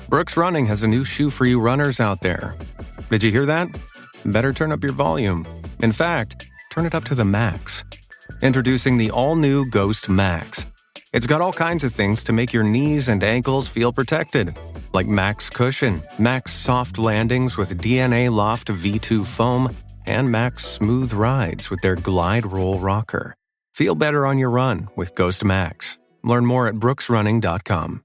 Brooks Running has a new shoe for you runners out there. Did you hear that? Better turn up your volume. In fact, turn it up to the max. Introducing the all-new Ghost Max. It's got all kinds of things to make your knees and ankles feel protected, like Max Cushion, Max Soft Landings with DNA Loft V2 foam, and Max Smooth Rides with their Glide Roll Rocker. Feel better on your run with Ghost Max. Learn more at brooksrunning.com.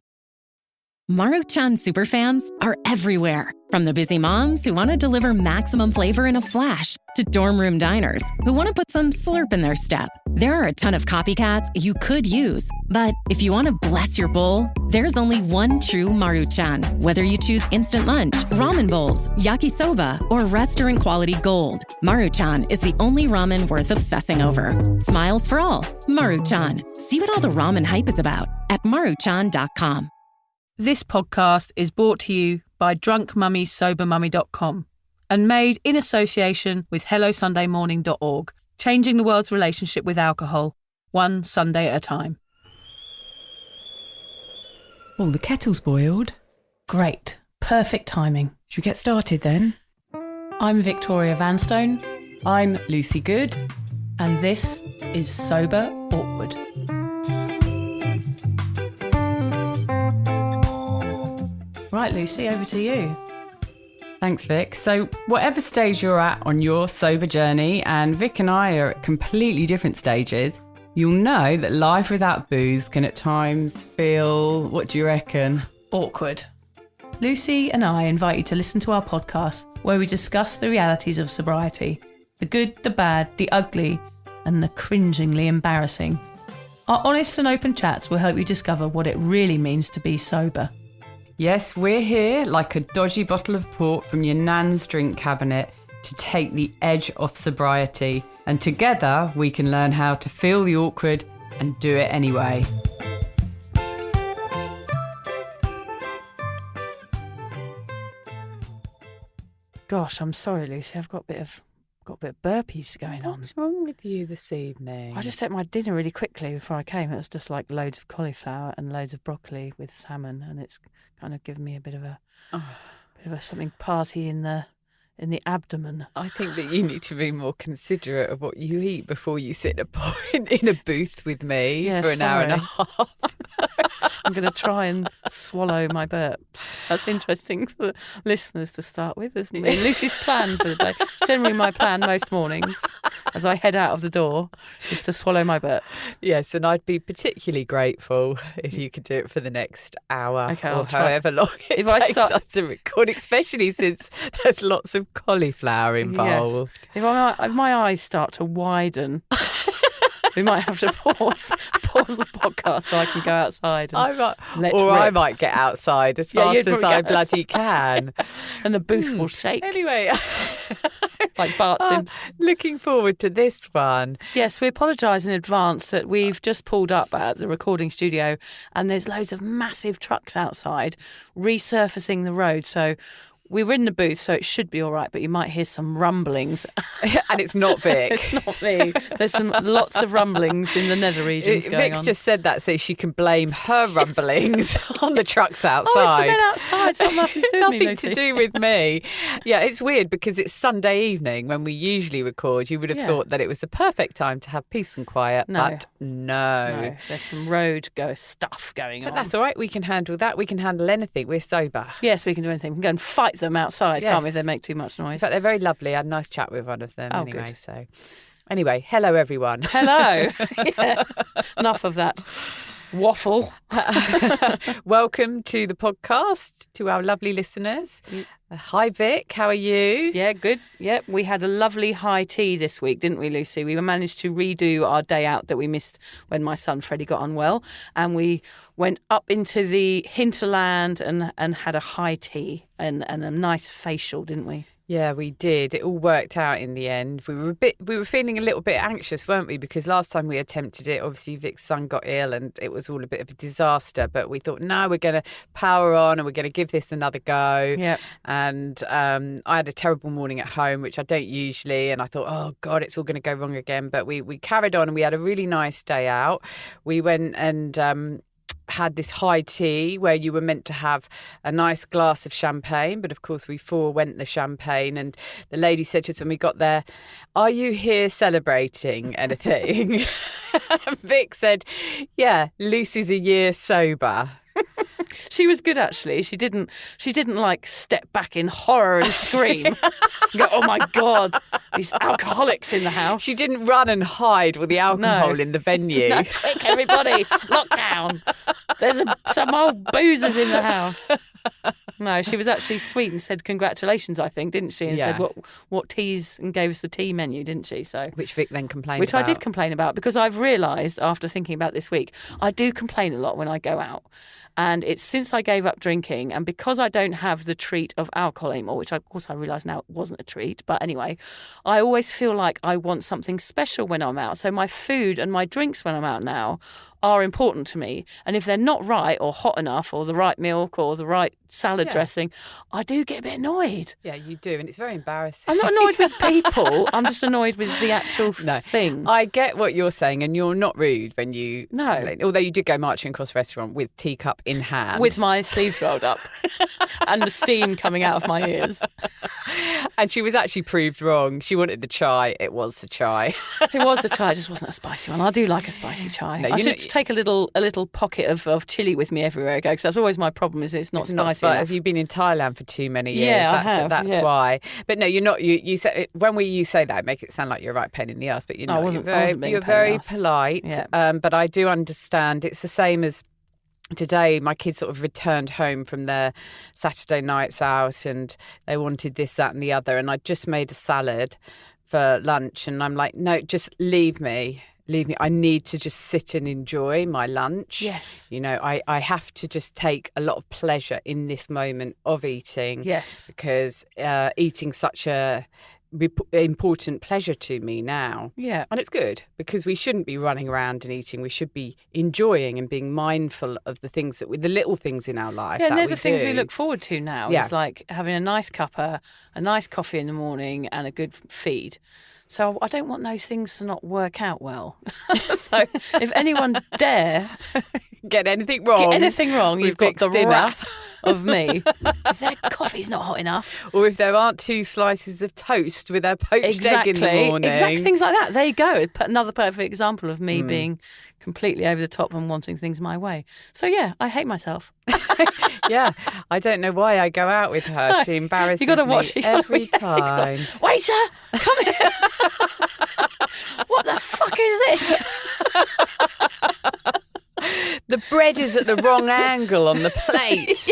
Maruchan superfans are everywhere. From the busy moms who want to deliver maximum flavor in a flash to dorm room diners who want to put some slurp in their step. There are a ton of copycats you could use. But if you want to bless your bowl, there's only one true Maruchan. Whether you choose instant lunch, ramen bowls, yakisoba, or restaurant quality gold, Maruchan is the only ramen worth obsessing over. Smiles for all. Maruchan. See what all the ramen hype is about at maruchan.com. This podcast is brought to you by drunkmummysobermummy.com and made in association with HelloSundayMorning.org, changing the world's relationship with alcohol, one Sunday at a time. Oh, the kettle's boiled. Great. Perfect timing. Should we get started then? I'm Victoria Vanstone. I'm Lucy Good. And this is Sober Awkward. Right, Lucy, over to you. Thanks, Vic. So whatever stage you're at on your sober journey, and Vic and I are at completely different stages, you'll know that life without booze can at times feel, what do you reckon? Awkward. Lucy and I invite you to listen to our podcast where we discuss the realities of sobriety, the good, the bad, the ugly, and the cringingly embarrassing. Our honest and open chats will help you discover what it really means to be sober. Yes, we're here like a dodgy bottle of port from your nan's drink cabinet to take the edge off sobriety. And together we can learn how to feel the awkward and do it anyway. Gosh, I'm sorry, Lucy. I've got a bit of burpees going on. What's wrong with you this evening? I just ate my dinner really quickly before I came. It was just like loads of cauliflower and loads of broccoli with salmon, and it's kind of given me a bit of a something party in the abdomen. I think that you need to be more considerate of what you eat before you sit in a booth with me for an hour and a half. I'm going to try and swallow my burps. That's interesting for the listeners to start with, isn't it? Lucy's plan for the day. It's generally my plan most mornings as I head out of the door is to swallow my burps. Yes, and I'd be particularly grateful if you could do it for the next hour or however long it takes us to record, especially since there's lots of cauliflower involved. Yes. If my eyes start to widen, we might have to pause the podcast so I can go outside. I might get outside as fast as I bloody can. And the booth will shake. Anyway, like Bart Simpson. Looking forward to this one. Yes, we apologise in advance that we've just pulled up at the recording studio and there's loads of massive trucks outside resurfacing the road. So we were in the booth, so it should be all right, but you might hear some rumblings. And it's not Vic. It's not me. There's lots of rumblings in the nether regions going Vic's on. just said that so she can blame her rumblings on the trucks outside. Oh, it's the men outside. It's got nothing to do with me, Nothing to do with me. Yeah, it's weird because it's Sunday evening when we usually record. You would have thought that it was the perfect time to have peace and quiet, but no. There's some road stuff going on. But that's all right. We can handle that. We can handle anything. We're sober. Yes, we can do anything. We can go and fight them outside, can't we, if they make too much noise? In fact, they're very lovely. I had a nice chat with one of them anyway. Good. So, anyway, hello everyone. Hello. Enough of that waffle. Welcome to the podcast, to our lovely listeners. Hi Vic, how are you? Yeah, good. Yeah, we had a lovely high tea this week, didn't we, Lucy? We managed to redo our day out that we missed when my son Freddie got unwell, and we went up into the hinterland and had a high tea and a nice facial, didn't we? Yeah, we did. It all worked out in the end. We were feeling a little bit anxious, weren't we? Because last time we attempted it, obviously Vic's son got ill and it was all a bit of a disaster. But we thought, no, we're going to power on and we're going to give this another go. Yep. And I had a terrible morning at home, which I don't usually. And I thought, oh God, it's all going to go wrong again. But we carried on and we had a really nice day out. We went and had this high tea where you were meant to have a nice glass of champagne, but of course we forewent the champagne, and the lady said to us when we got there, "Are you here celebrating anything?" Vic said, "Yeah, Lucy's a year sober." She was good, actually. She didn't like step back in horror and scream and go, "Oh my God, these alcoholics in the house." She didn't run and hide with the alcohol in the venue. No, quick, everybody, lockdown. There's some old boozers in the house. No, she was actually sweet and said congratulations, I think, didn't she? And said what teas, and gave us the tea menu, didn't she? So which Vic then complained which about. I did complain about, because I've realised after thinking about this week, I do complain a lot when I go out. And it's since I gave up drinking, and because I don't have the treat of alcohol anymore, which of course I realise now it wasn't a treat, but anyway, I always feel like I want something special when I'm out. So my food and my drinks when I'm out now are important to me. And if they're not right or hot enough or the right milk or the right salad dressing, I do get a bit annoyed. Yeah, you do. And it's very embarrassing. I'm not annoyed with people. I'm just annoyed with the actual thing. I get what you're saying, and you're not rude when you complain. Although you did go marching across the restaurant with teacup in hand. With my sleeves rolled up and the steam coming out of my ears. And she was actually proved wrong. She wanted the chai. It was the chai. It was the chai. It just wasn't a spicy one. I do like a spicy chai. No, I should take a little pocket of chili with me everywhere I go, because that's always my problem, is it's not spicy enough. You've been in Thailand for too many years. Yeah, I have. That's why. But no, you're not. You say, when you say that, it makes it sound like you're a right pain in the ass. But you're not. You're very polite. Yeah. But I do understand. It's the same as today. My kids sort of returned home from their Saturday nights out, and they wanted this, that, and the other. And I just made a salad for lunch, and I'm like, no, just leave me. I need to just sit and enjoy my lunch. Yes. You know, I have to just take a lot of pleasure in this moment of eating. Yes. Because eating such a important pleasure to me now. Yeah. And it's good, because we shouldn't be running around and eating. We should be enjoying and being mindful of the things the little things in our life. Yeah, and they're the things we look forward to now. Yeah. It's like having a nice cuppa, a nice coffee in the morning, and a good feed. So I don't want those things to not work out well. So if anyone dare get anything wrong, you've got the dinner. wrath of me. If their coffee's not hot enough. Or if there aren't 2 slices of toast with a poached egg in the morning. Exactly, things like that. There you go. Another perfect example of me being completely over the top and wanting things my way. So yeah, I hate myself. Yeah, I don't know why I go out with her. No, she embarrasses you gotta watch me it. every time. Waiter, come here. What the fuck is this? The bread is at the wrong angle on the plate.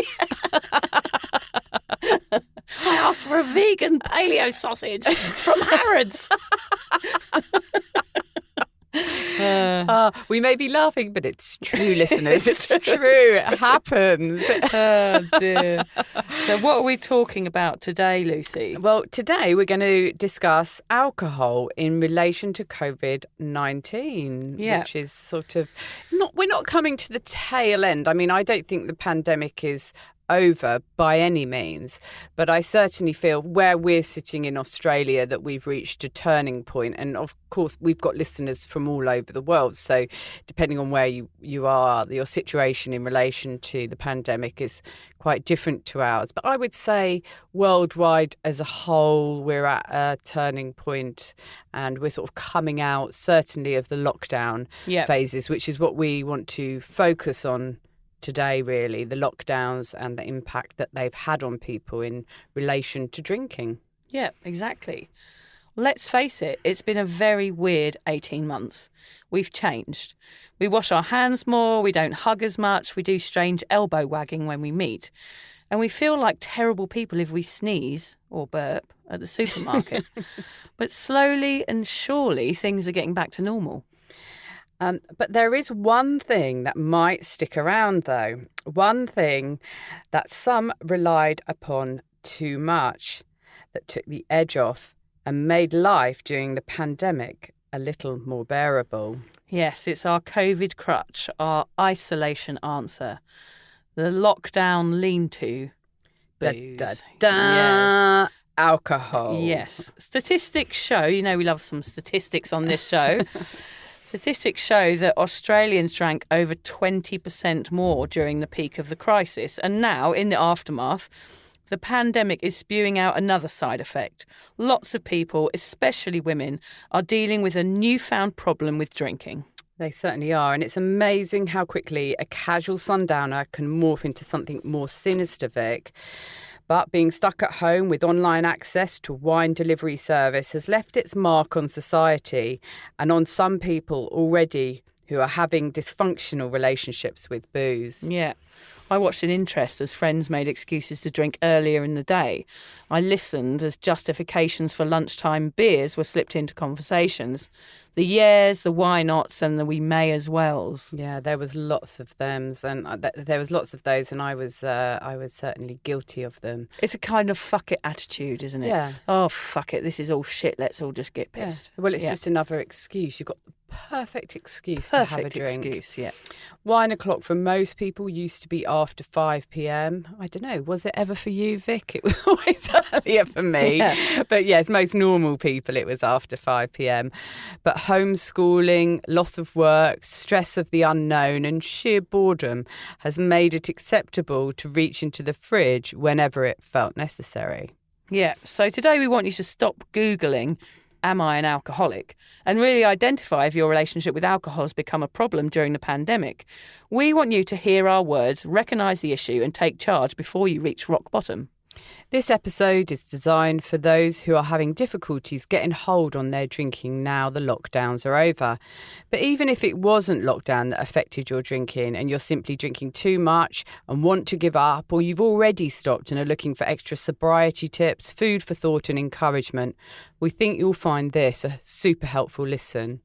I asked for a vegan paleo sausage from Harrods. We may be laughing, but it's true, listeners. It's true. It happens. Oh, dear. So what are we talking about today, Lucy? Well, today we're going to discuss alcohol in relation to COVID-19, which is sort of we're not coming to the tail end. I mean, I don't think the pandemic is over by any means, but I certainly feel where we're sitting in Australia that we've reached a turning point. And of course, we've got listeners from all over the world. So depending on where you are, your situation in relation to the pandemic is quite different to ours. But I would say worldwide as a whole, we're at a turning point, and we're sort of coming out certainly of the lockdown phases, which is what we want to focus on today, really, the lockdowns and the impact that they've had on people in relation to drinking. Yeah, exactly. Let's face it, it's been a very weird 18 months. We've changed. We wash our hands more, we don't hug as much, we do strange elbow wagging when we meet. And we feel like terrible people if we sneeze or burp at the supermarket. But slowly and surely things are getting back to normal. But there is one thing that might stick around, though. One thing that some relied upon too much, that took the edge off and made life during the pandemic a little more bearable. Yes, it's our COVID crutch, our isolation answer, the lockdown lean-to. Booze. Yeah. Alcohol. Yes. Statistics show, we love some statistics on this show. Statistics show that Australians drank over 20% more during the peak of the crisis. And now, in the aftermath, the pandemic is spewing out another side effect. Lots of people, especially women, are dealing with a newfound problem with drinking. They certainly are. And it's amazing how quickly a casual sundowner can morph into something more sinister, Vic. But being stuck at home with online access to wine delivery service has left its mark on society and on some people already who are having dysfunctional relationships with booze. Yeah. I watched in interest as friends made excuses to drink earlier in the day. I listened as justifications for lunchtime beers were slipped into conversations. The yeahs, the why nots, and the we may as wells. Yeah, there was lots of them, and there was lots of those, and I was certainly guilty of them. It's a kind of fuck it attitude, isn't it? Yeah. Oh, fuck it, this is all shit, let's all just get pissed. Yeah. Well, it's just another excuse. You've got the perfect excuse to have a drink. Perfect excuse, yeah. Wine o'clock for most people used to be after 5 p.m. I don't know, was it ever for you, Vic? It was always earlier for me. Yeah. But yes, most normal people, it was after 5 p.m. But homeschooling, loss of work, stress of the unknown and sheer boredom has made it acceptable to reach into the fridge whenever it felt necessary. Yeah, so today we want you to stop Googling, am I an alcoholic? And really identify if your relationship with alcohol has become a problem during the pandemic. We want you to hear our words, recognise the issue and take charge before you reach rock bottom. This episode is designed for those who are having difficulties getting hold on their drinking now the lockdowns are over. But even if it wasn't lockdown that affected your drinking and you're simply drinking too much and want to give up, or you've already stopped and are looking for extra sobriety tips, food for thought and encouragement, we think you'll find this a super helpful listen.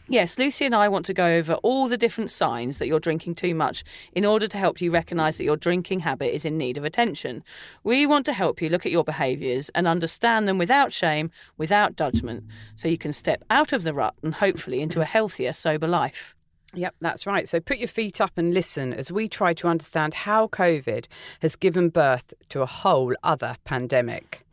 Yes, Lucy and I want to go over all the different signs that you're drinking too much in order to help you recognise that your drinking habit is in need of attention. We want to help you look at your behaviours and understand them without shame, without judgment, so you can step out of the rut and hopefully into a healthier, sober life. Yep, that's right. So put your feet up and listen as we try to understand how COVID has given birth to a whole other pandemic.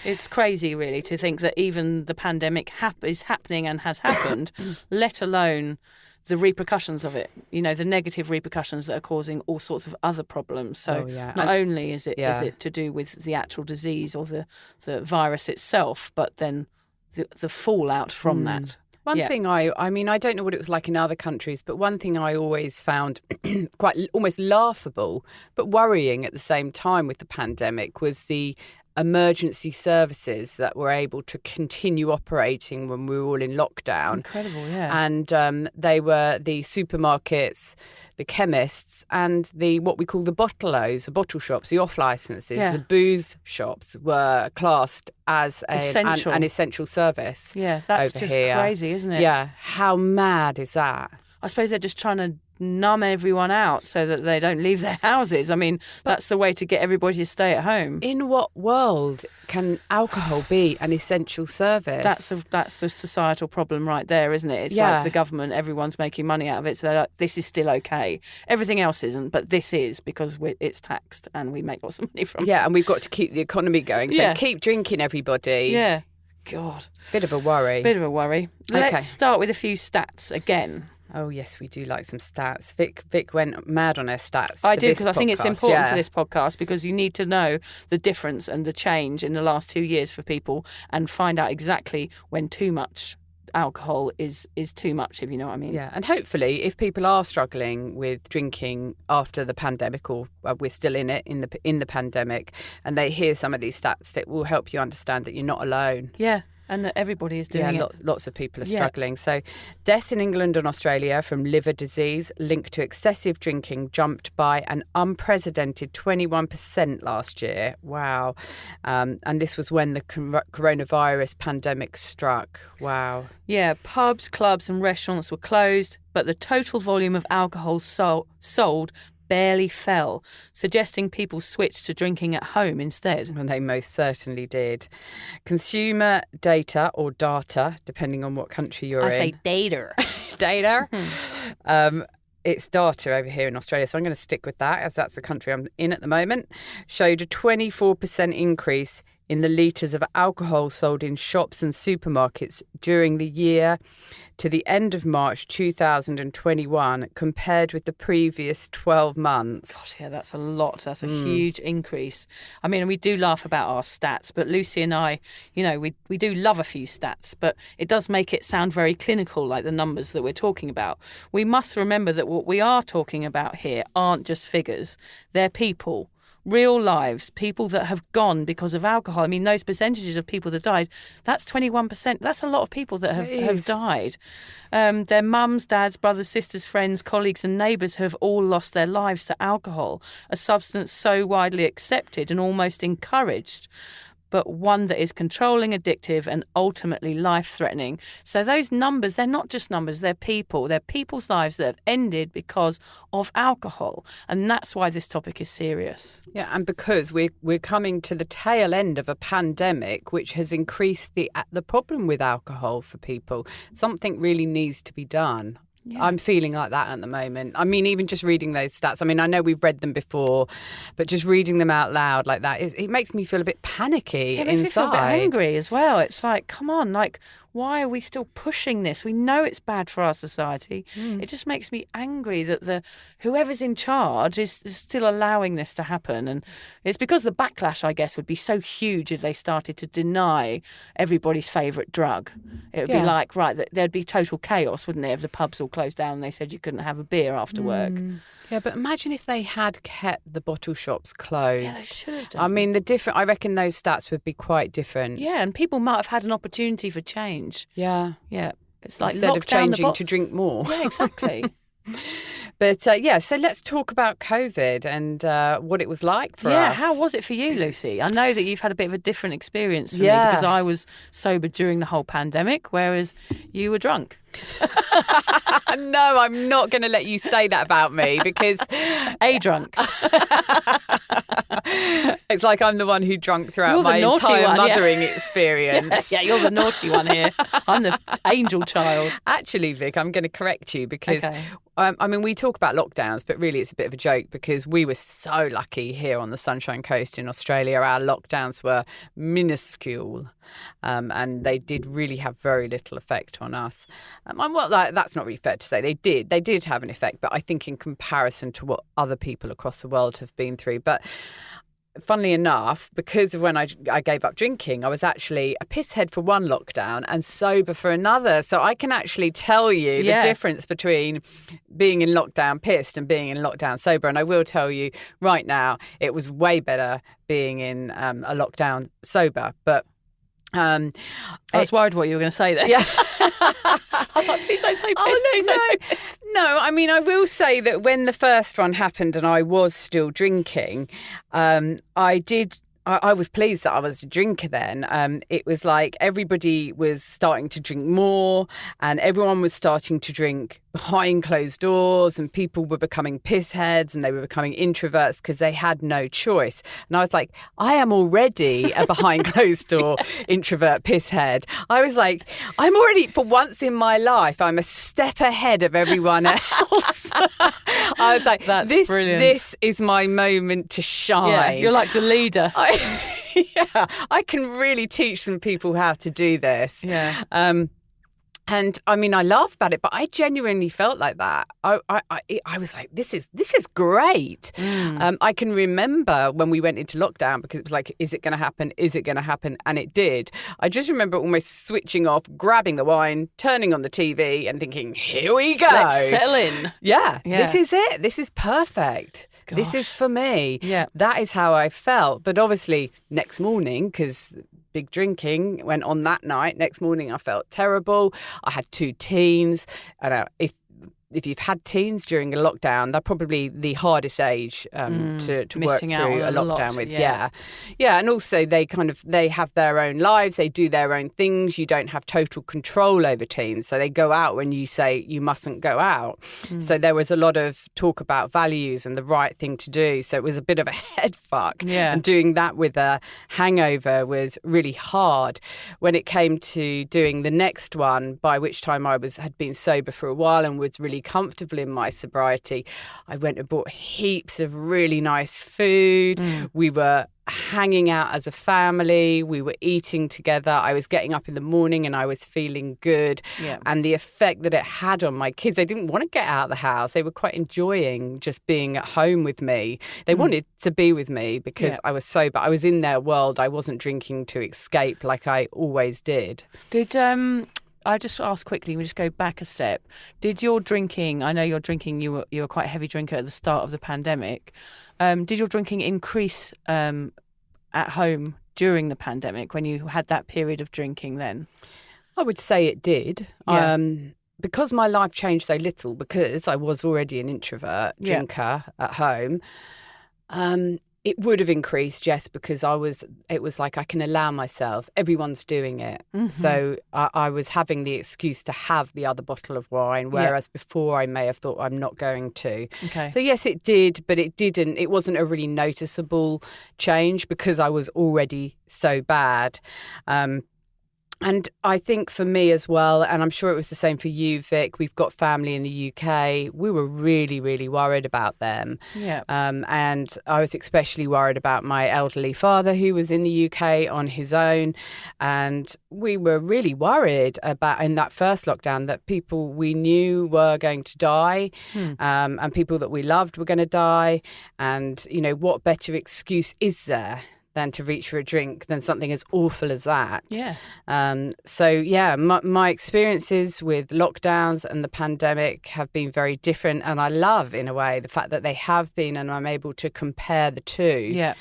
It's crazy, really, to think that even the pandemic is happening and has happened, let alone the repercussions of it, you know, the negative repercussions that are causing all sorts of other problems. So not only is it to do with the actual disease or the virus itself, but then the fallout from that. One thing I mean, I don't know what it was like in other countries, but one thing I always found quite almost laughable, but worrying at the same time with the pandemic was the emergency services that were able to continue operating when we were all in lockdown. Incredible, yeah. And they were the supermarkets, the chemists, and the what we call the bottle-os, the bottle shops, the off licenses, the booze shops were classed as an essential service. Yeah, that's just crazy, isn't it? Yeah, how mad is that? I suppose they're just trying to numb everyone out so that they don't leave their houses. I mean, that's the way to get everybody to stay at home. In what world can alcohol be an essential service? That's the societal problem right there, isn't it? It's like the government, everyone's making money out of it. So they're like, this is still okay. Everything else isn't, but this is because it's taxed and we make lots of money from it. Yeah, and we've got to keep the economy going. So keep drinking, everybody. Yeah. God. Bit of a worry. Let's start with a few stats again. Oh, yes, we do like some stats. Vic went mad on her stats. I do, because I think it's important for this podcast because you need to know the difference and the change in the last 2 years for people and find out exactly when too much alcohol is too much, if you know what I mean. Yeah, and hopefully if people are struggling with drinking after the pandemic, or we're still in it, in the pandemic, and they hear some of these stats, it will help you understand that you're not alone. Yeah. And that everybody is doing it. Lots of people are struggling. So deaths in England and Australia from liver disease linked to excessive drinking jumped by an unprecedented 21% last year. Wow. And this was when the coronavirus pandemic struck. Wow. Yeah, pubs, clubs and restaurants were closed, but the total volume of alcohol sold barely fell, suggesting people switched to drinking at home instead. And they most certainly did. Consumer data, or data, depending on what country you're in. I say data. Data. It's data over here in Australia, so I'm going to stick with that as that's the country I'm in at the moment. Showed a 24% increase in the litres of alcohol sold in shops and supermarkets during the year to the end of March 2021 compared with the previous 12 months. Gosh, yeah, that's a lot. That's a huge increase. I mean, we do laugh about our stats, but Lucy and I, we do love a few stats, but it does make it sound very clinical, like the numbers that we're talking about. We must remember that what we are talking about here aren't just figures. They're people. Real lives, people that have gone because of alcohol. I mean, those percentages of people that died, that's 21%. That's a lot of people that have died. Their mums, dads, brothers, sisters, friends, colleagues and neighbours have all lost their lives to alcohol, a substance so widely accepted and almost encouraged, but one that is controlling, addictive and ultimately life-threatening. So those numbers, they're not just numbers, they're people. They're people's lives that have ended because of alcohol. And that's why this topic is serious. Yeah, and because we're coming to the tail end of a pandemic which has increased the problem with alcohol for people. Something really needs to be done. Yeah. I'm feeling like that at the moment. I mean, even just reading those stats. I mean, I know we've read them before, but just reading them out loud like that, it makes me feel a bit panicky inside. It makes me feel a bit angry as well. It's like, come on, why are we still pushing this? We know it's bad for our society. It just makes me angry that whoever's in charge is still allowing this to happen. And it's because the backlash, I guess, would be so huge if they started to deny everybody's favourite drug. It would be like, there'd be total chaos, wouldn't it, if the pubs all closed down and they said you couldn't have a beer after work. Yeah, but imagine if they had kept the bottle shops closed. Yeah, they should have done. I mean, I reckon those stats would be quite different. Yeah, and people might have had an opportunity for change. Yeah. Yeah. It's like instead of changing to drink more. Yeah, exactly. But so let's talk about COVID and what it was like for us. Yeah, how was it for you, Lucy? I know that you've had a bit of a different experience from me because I was sober during the whole pandemic, whereas you were drunk. No, I'm not going to let you say that about me because drunk. It's like I'm the one who drunk throughout my entire mothering experience. Yeah, you're the naughty one here. I'm the angel child. Actually, Vic, I'm going to correct you because I mean, we talk about lockdowns, but really it's a bit of a joke because we were so lucky here on the Sunshine Coast in Australia. Our lockdowns were minuscule. And they did really have very little effect on us. That's not really fair to say. They did have an effect, but I think in comparison to what other people across the world have been through. But funnily enough, because of when I gave up drinking, I was actually a pisshead for one lockdown and sober for another. So I can actually tell you the difference between being in lockdown pissed and being in lockdown sober. And I will tell you right now, it was way better being in a lockdown sober. But I was worried what you were going to say there. Yeah. I was like, please don't say piss. No, I mean, I will say that when the first one happened and I was still drinking, I was pleased that I was a drinker then. It was like everybody was starting to drink more and everyone was starting to drink behind closed doors and people were becoming pissheads and they were becoming introverts because they had no choice. And I was like, I am already a behind closed door introvert pisshead. I was like, I'm already, for once in my life, I'm a step ahead of everyone else. I was like, that's brilliant. This is my moment to shine. Yeah, you're like the leader. I can really teach some people how to do this. Yeah. And I mean, I laugh about it, but I genuinely felt like that. I was like, this is great. I can remember when we went into lockdown because it was like, is it going to happen? Is it going to happen? And it did. I just remember almost switching off, grabbing the wine, turning on the TV and thinking, here we go. Let's settle in. Yeah, this is it. This is perfect. Gosh. This is for me. Yeah. That is how I felt. But obviously next morning, because big drinking went on that night. Next morning, I felt terrible. I had 2 teens. And if you've had teens during a lockdown, they're probably the hardest age to work through a lockdown with. Yeah. And also they have their own lives. They do their own things. You don't have total control over teens. So they go out when you say you mustn't go out. So there was a lot of talk about values and the right thing to do. So it was a bit of a head fuck. Yeah. And doing that with a hangover was really hard. When it came to doing the next one, by which time I had been sober for a while and was really comfortable in my sobriety, I went and bought heaps of really nice food. We were hanging out as a family. We were eating together. I was getting up in the morning and I was feeling good. Yeah. And the effect that it had on my kids, they didn't want to get out of the house. They were quite enjoying just being at home with me. They wanted to be with me because I was sober. I was in their world. I wasn't drinking to escape like I always did. Did I just ask quickly, we just go back a step. Did your drinking, I know you're drinking, you were quite a heavy drinker at the start of the pandemic. Did your drinking increase at home during the pandemic when you had that period of drinking then? I would say it did. Yeah. Because my life changed so little, because I was already an introvert drinker at home, it would have increased, yes, because it was like I can allow myself. Everyone's doing it. Mm-hmm. So I was having the excuse to have the other bottle of wine, whereas before I may have thought I'm not going to. Okay. So yes, it did, but it didn't. It wasn't a really noticeable change because I was already so bad. And I think for me as well, and I'm sure it was the same for you, Vic, we've got family in the UK. We were really, really worried about them. Yeah. And I was especially worried about my elderly father who was in the UK on his own. And we were really worried about, in that first lockdown, that people we knew were going to die and people that we loved were going to die. And, you know, what better excuse is there than to reach for a drink than something as awful as that? Yeah. My experiences with lockdowns and the pandemic have been very different, and I love, in a way, the fact that they have been, and I'm able to compare the two. Yeah.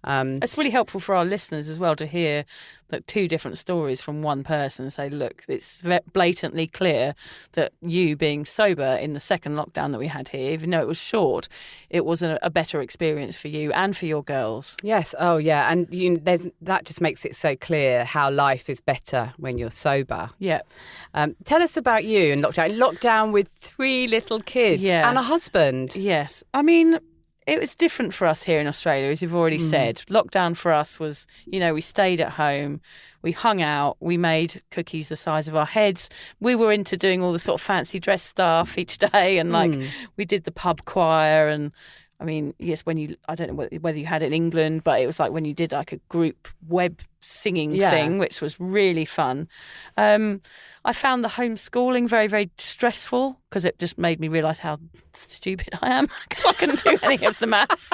It's really helpful for our listeners as well to hear like two different stories from one person and say, look, it's blatantly clear that you being sober in the second lockdown that we had here, even though it was short, it was a better experience for you and for your girls. Yes. Oh, yeah. And that just makes it so clear how life is better when you're sober. Yeah. Tell us about you in lockdown. Lockdown with 3 little kids and a husband. Yes. I mean, it was different for us here in Australia, as you've already said. Lockdown for us was, you know, we stayed at home, we hung out, we made cookies the size of our heads. We were into doing all the sort of fancy dress stuff each day, and like we did the pub choir. And I mean, yes, I don't know whether you had it in England, but it was like when you did like a group web singing thing, which was really fun. I found the homeschooling very, very stressful because it just made me realise how stupid I am. I couldn't do any of the maths.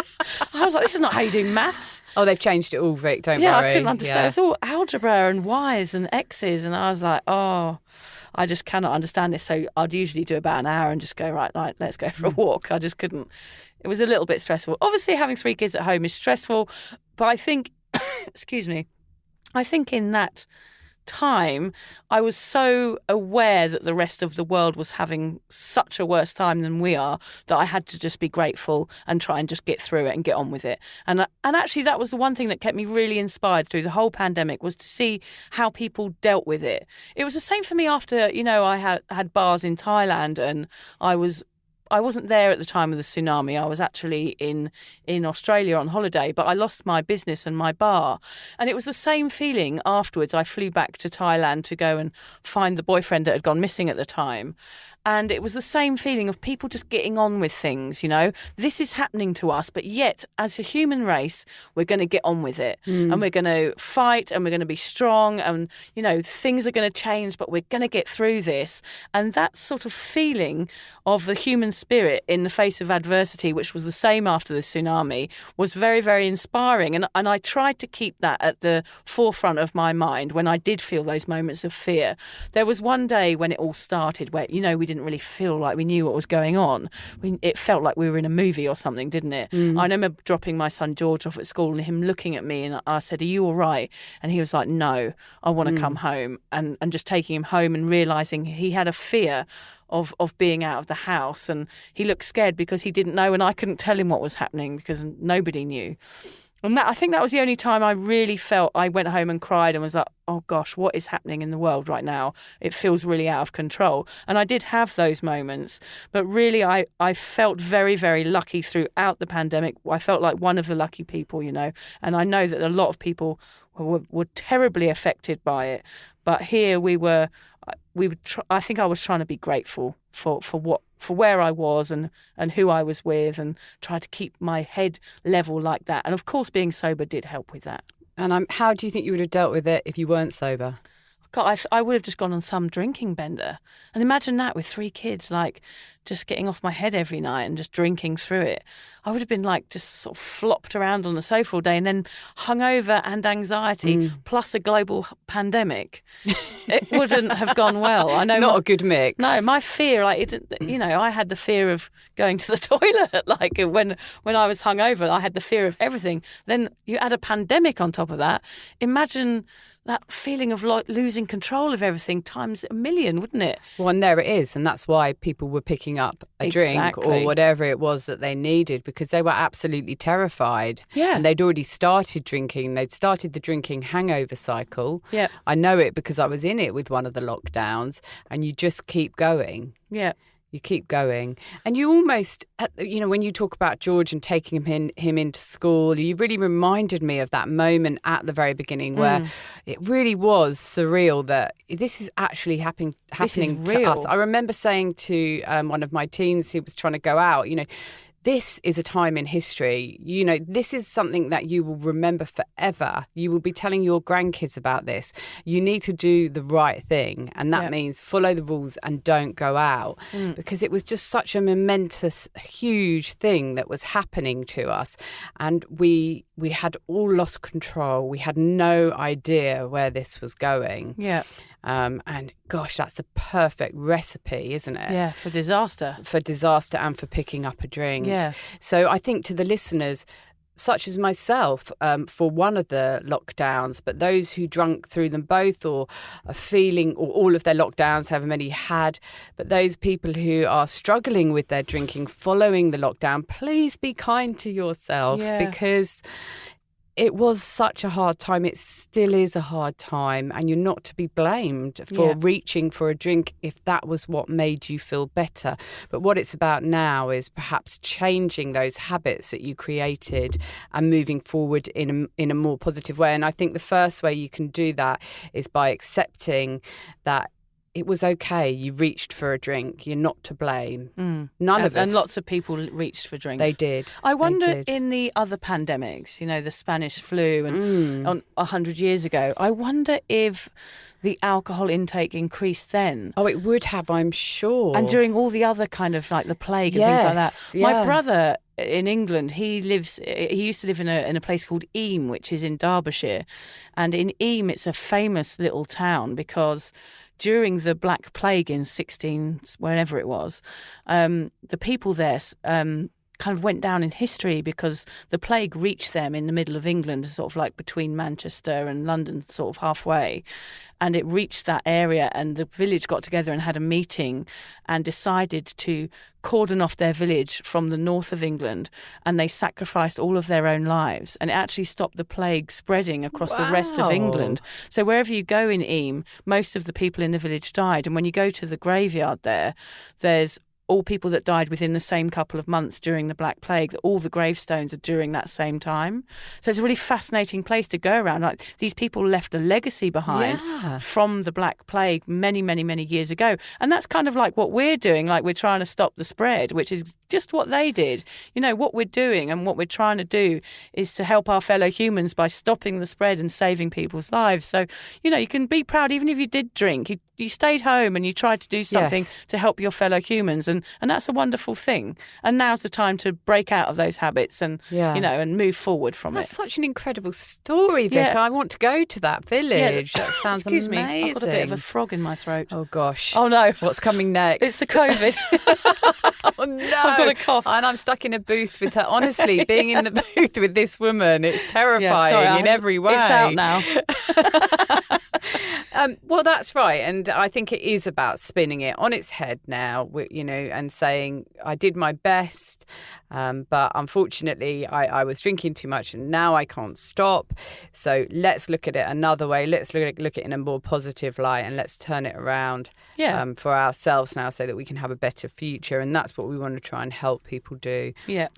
I was like, this is not how you do maths. Oh, they've changed it all, Vic, don't worry. Yeah, I couldn't understand. It's all algebra and Y's and X's. And I was like, oh, I just cannot understand this. So I'd usually do about an hour and just go, right, let's go for a walk. I just couldn't. It was a little bit stressful. Obviously, having 3 kids at home is stressful. But I think, excuse me, I think in that time, I was so aware that the rest of the world was having such a worse time than we are that I had to just be grateful and try and just get through it and get on with it. And actually, that was the one thing that kept me really inspired through the whole pandemic, was to see how people dealt with it. It was the same for me after, you know, I had bars in Thailand, and I wasn't there at the time of the tsunami. I was actually in Australia on holiday, but I lost my business and my bar. And it was the same feeling afterwards. I flew back to Thailand to go and find the boyfriend that had gone missing at the time. And it was the same feeling of people just getting on with things, you know. This is happening to us, but yet, as a human race, we're going to get on with it. And we're going to fight, and we're going to be strong, and, you know, things are going to change, but we're going to get through this. And that sort of feeling of the human spirit in the face of adversity, which was the same after the tsunami, was very, very inspiring. And I tried to keep that at the forefront of my mind when I did feel those moments of fear. There was one day when it all started where, you know, we didn't really feel like we knew what was going on. It felt like we were in a movie or something, didn't it? I remember dropping my son George off at school and him looking at me, and I said, are you all right? And he was like, no, I want to come home. And just taking him home and realising he had a fear of being out of the house, and he looked scared because he didn't know, and I couldn't tell him what was happening because nobody knew. And I think that was the only time I really felt, I went home and cried and was like, oh gosh, what is happening in the world right now? It feels really out of control. And I did have those moments, but really I felt very, very lucky throughout the pandemic. I felt like one of the lucky people, you know, and I know that a lot of people were terribly affected by it. But here I think I was trying to be grateful for for where I was and who I was with, and tried to keep my head level like that. And of course, being sober did help with that. And how do you think you would have dealt with it if you weren't sober? God, I would have just gone on some drinking bender. And imagine that with 3 kids, like just getting off my head every night and just drinking through it. I would have been like just sort of flopped around on the sofa all day, and then hungover and anxiety plus a global pandemic. It wouldn't have gone well. I know. Not a good mix. No, my fear, like, I had the fear of going to the toilet. Like when I was hungover, I had the fear of everything. Then you add a pandemic on top of that. Imagine that feeling of losing control of everything times a million, wouldn't it? Well, and there it is. And that's why people were picking up a drink or whatever it was that they needed, because they were absolutely terrified. Yeah. And they'd already started drinking. They'd started the drinking hangover cycle. Yeah. I know it because I was in it with one of the lockdowns, and you just keep going. Yeah. You keep going. And you almost, when you talk about George and taking him into school, you really reminded me of that moment at the very beginning where it really was surreal that this is actually happening to us. I remember saying to one of my teens who was trying to go out, this is a time in history. This is something that you will remember forever. You will be telling your grandkids about this. You need to do the right thing. And that means follow the rules and don't go out. Because it was just such a momentous, huge thing that was happening to us. And we had all lost control. We had no idea where this was going. Yeah. And gosh, that's a perfect recipe, isn't it? Yeah, for disaster. For disaster and for picking up a drink. Yeah. So I think to the listeners, such as myself, for one of the lockdowns, but those who drunk through them both, or are feeling, or all of their lockdowns, however many you had, but those people who are struggling with their drinking following the lockdown, please be kind to yourself, because it was such a hard time. It still is a hard time, and you're not to be blamed for reaching for a drink if that was what made you feel better. But what it's about now is perhaps changing those habits that you created and moving forward in a more positive way. And I think the first way you can do that is by accepting that it was okay. You reached for a drink. You're not to blame. None of us. And lots of people reached for drinks. They did. I wonder in the other pandemics, the Spanish flu and 100 years ago, I wonder if the alcohol intake increased then. Oh, it would have, I'm sure. And during all the other kind of like the plague and things like that. Yeah. My brother in England, he used to live in a place called Eyam, which is in Derbyshire. And in Eyam, it's a famous little town because during the Black Plague in 16, wherever it was, the people there kind of went down in history because the plague reached them in the middle of England, sort of like between Manchester and London, sort of halfway. And it reached that area, and the village got together and had a meeting and decided to cordon off their village from the north of England, and they sacrificed all of their own lives, and it actually stopped the plague spreading across the rest of England. So wherever you go in Eyam, most of the people in the village died, and when you go to the graveyard there's all people that died within the same couple of months during the Black Plague, that all the gravestones are during that same time. So it's a really fascinating place to go around. Like, these people left a legacy behind from the Black Plague many, many, many years ago. And that's kind of like what we're doing, like we're trying to stop the spread, which is just what they did. What we're doing and what we're trying to do is to help our fellow humans by stopping the spread and saving people's lives. So, you can be proud, even if you did drink, you stayed home and you tried to do something to help your fellow humans, and that's a wonderful thing. And now's the time to break out of those habits and and move forward from That's it. such an incredible story, Vic. I want to go to that village. That sounds Excuse amazing. me, I've got a bit of a frog in my throat. Oh gosh. Oh no. What's coming next? It's the COVID. Oh no. I've got a cough. And I'm stuck in a booth with her. Honestly, being in the booth with this woman, it's terrifying in every way. It's out now. Well, that's right. And I think it is about spinning it on its head now, and saying, I did my best, but unfortunately I was drinking too much and now I can't stop. So let's look at it another way. Let's look at it in a more positive light, and let's turn it around for ourselves now so that we can have a better future. And that's what we want to try and help people do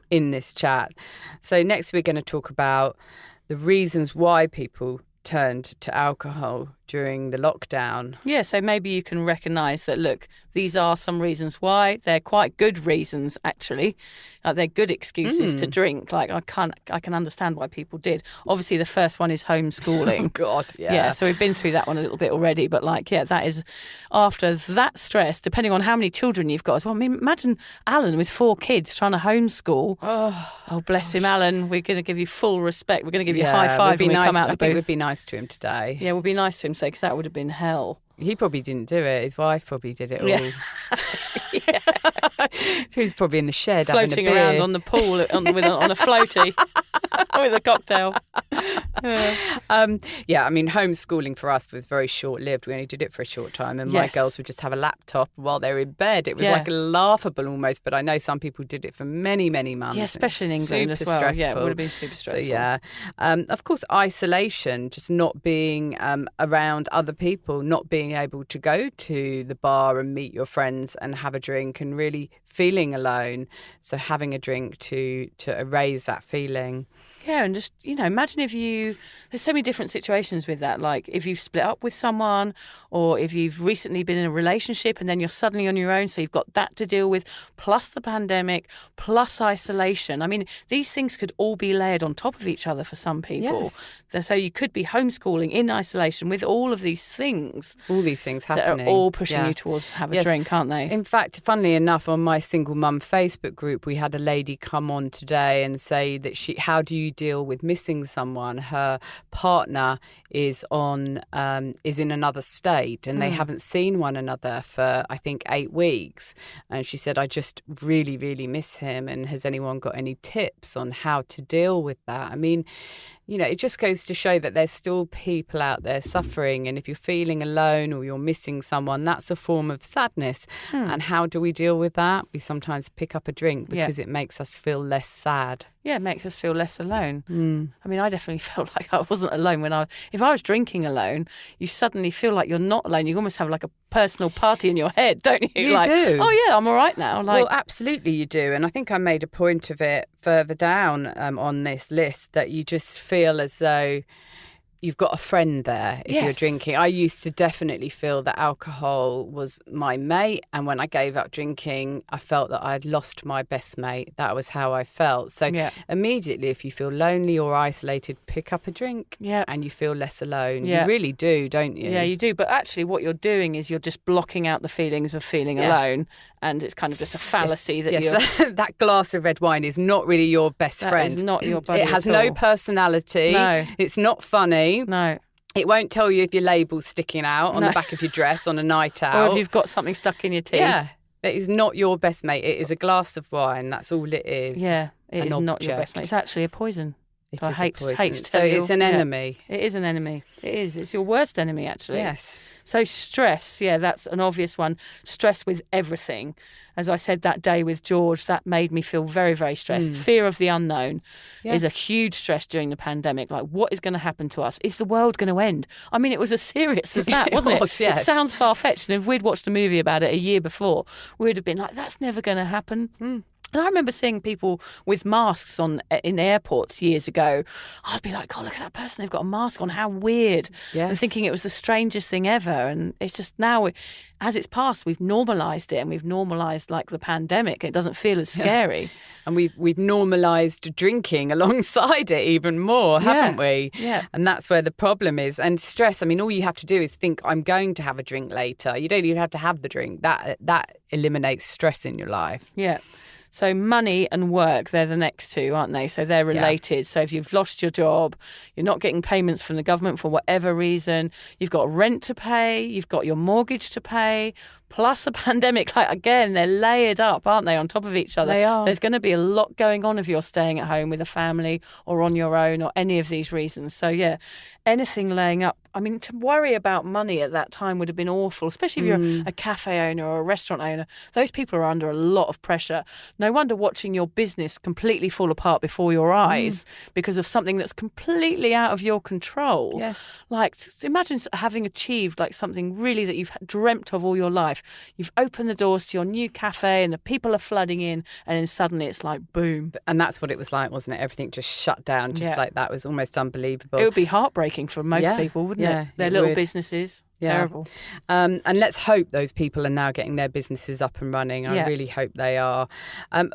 in this chat. So next we're going to talk about the reasons why people turned to alcohol during the lockdown. Yeah, so maybe you can recognise that, look, these are some reasons why. They're quite good reasons, actually. They're good excuses to drink. Like, I can understand why people did. Obviously, the first one is homeschooling. Oh, God, yeah. Yeah, so we've been through that one a little bit already. But, like, yeah, that is, after that stress, depending on how many children you've got as well. I mean, imagine Alan with 4 kids trying to homeschool. Oh, bless him, Alan. We're going to give you full respect. We're going to give you a high five when we come out of the booth. I think we'd be nice to him today. Yeah, we'll be nice to him, because that would have been hell. He probably didn't do it. His wife probably did it all. Yeah. He was probably in the shed floating having a beer. around on the pool on a floaty with a cocktail. Yeah, I mean, homeschooling for us was very short-lived. We only did it for a short time, and my girls would just have a laptop while they were in bed. It was like laughable almost, but I know some people did it for many, many months. Yeah, especially in England as well. Stressful. Yeah, it would have been super stressful. So, yeah. Of course, isolation, just not being around other people, not being able to go to the bar and meet your friends and have a drink, and really feeling alone. So having a drink to erase that feeling. Yeah, and just, imagine there's so many different situations with that. Like if you've split up with someone, or if you've recently been in a relationship and then you're suddenly on your own, so you've got that to deal with, plus the pandemic, plus isolation. I mean, these things could all be layered on top of each other for some people. Yes. So you could be homeschooling in isolation with all of these things. All these things happening. That are all pushing you towards have a drink, aren't they? In fact, funnily enough, on my single mum Facebook group, we had a lady come on today and say that how do you deal with missing someone? Her partner is in another state, and they haven't seen one another for, I think, 8 weeks. And she said, I just really, really miss him. And has anyone got any tips on how to deal with that? I mean, it just goes to show that there's still people out there suffering. And if you're feeling alone or you're missing someone, that's a form of sadness. And how do we deal with that? We sometimes pick up a drink because it makes us feel less sad. Yeah, it makes us feel less alone. I mean, I definitely felt like I wasn't alone if I was drinking alone, you suddenly feel like you're not alone. You almost have like a personal party in your head, don't you? You do. Oh yeah, I'm all right now. Well, absolutely you do. And I think I made a point of it further down on this list, that you just feel as though you've got a friend there if you're drinking. I used to definitely feel that alcohol was my mate, and when I gave up drinking, I felt that I'd lost my best mate. That was how I felt. So immediately, if you feel lonely or isolated, pick up a drink and you feel less alone. You really do, don't you? Yeah, you do. But actually what you're doing is you're just blocking out the feelings of feeling alone, and it's kind of just a fallacy that you're... That glass of red wine is not really your best friend. It's not your buddy. It has at all. no personality. No. It's not funny. No. It won't tell you if your label's sticking out on the back of your dress on a night out. Or if you've got something stuck in your teeth. Yeah. It is not your best mate. It is a glass of wine. That's all it is. Yeah. It is not your best mate. It's actually a poison. It so is I hate a poison. to tell you. So it's an enemy. It is an enemy. It is. It's your worst enemy, actually. Yes. So stress, that's an obvious one. Stress with everything. As I said that day with George, that made me feel very, very stressed. Fear of the unknown is a huge stress during the pandemic. Like, what is going to happen to us? Is the world going to end? I mean, it was as serious as that, wasn't it? Yes. It sounds far-fetched. And if we'd watched a movie about it a year before, we would have been like, that's never going to happen. And I remember seeing people with masks on in airports years ago. I'd be like, God, look at that person. They've got a mask on. How weird. Yes. And thinking it was the strangest thing ever. And it's just now, as it's passed, we've normalised it, and we've normalised like the pandemic. It doesn't feel as scary. And we've normalised drinking alongside it even more, haven't we? Yeah. And that's where the problem is. And stress, I mean, all you have to do is think, I'm going to have a drink later. You don't even have to have the drink. That eliminates stress in your life. Yeah. So money and work, they're the next two, aren't they? So they're related. Yeah. So if you've lost your job, you're not getting payments from the government for whatever reason, you've got rent to pay, you've got your mortgage to pay, plus a pandemic. Like, again, they're layered up, aren't they, on top of each other? They are. There's going to be a lot going on if you're staying at home with a family or on your own or any of these reasons. So, anything laying up. I mean, to worry about money at that time would have been awful, especially if you're a cafe owner or a restaurant owner. Those people are under a lot of pressure. No wonder watching your business completely fall apart before your eyes because of something that's completely out of your control. Yes. Like, imagine having achieved like something really that you've dreamt of all your life. You've opened the doors to your new cafe and the people are flooding in, and then suddenly it's like, boom. And that's what it was like, wasn't it? Everything just shut down just like that. It was almost unbelievable. It would be heartbreaking for most people, wouldn't wouldn't it? Their little businesses. Terrible. And let's hope those people are now getting their businesses up and running. I really hope they are.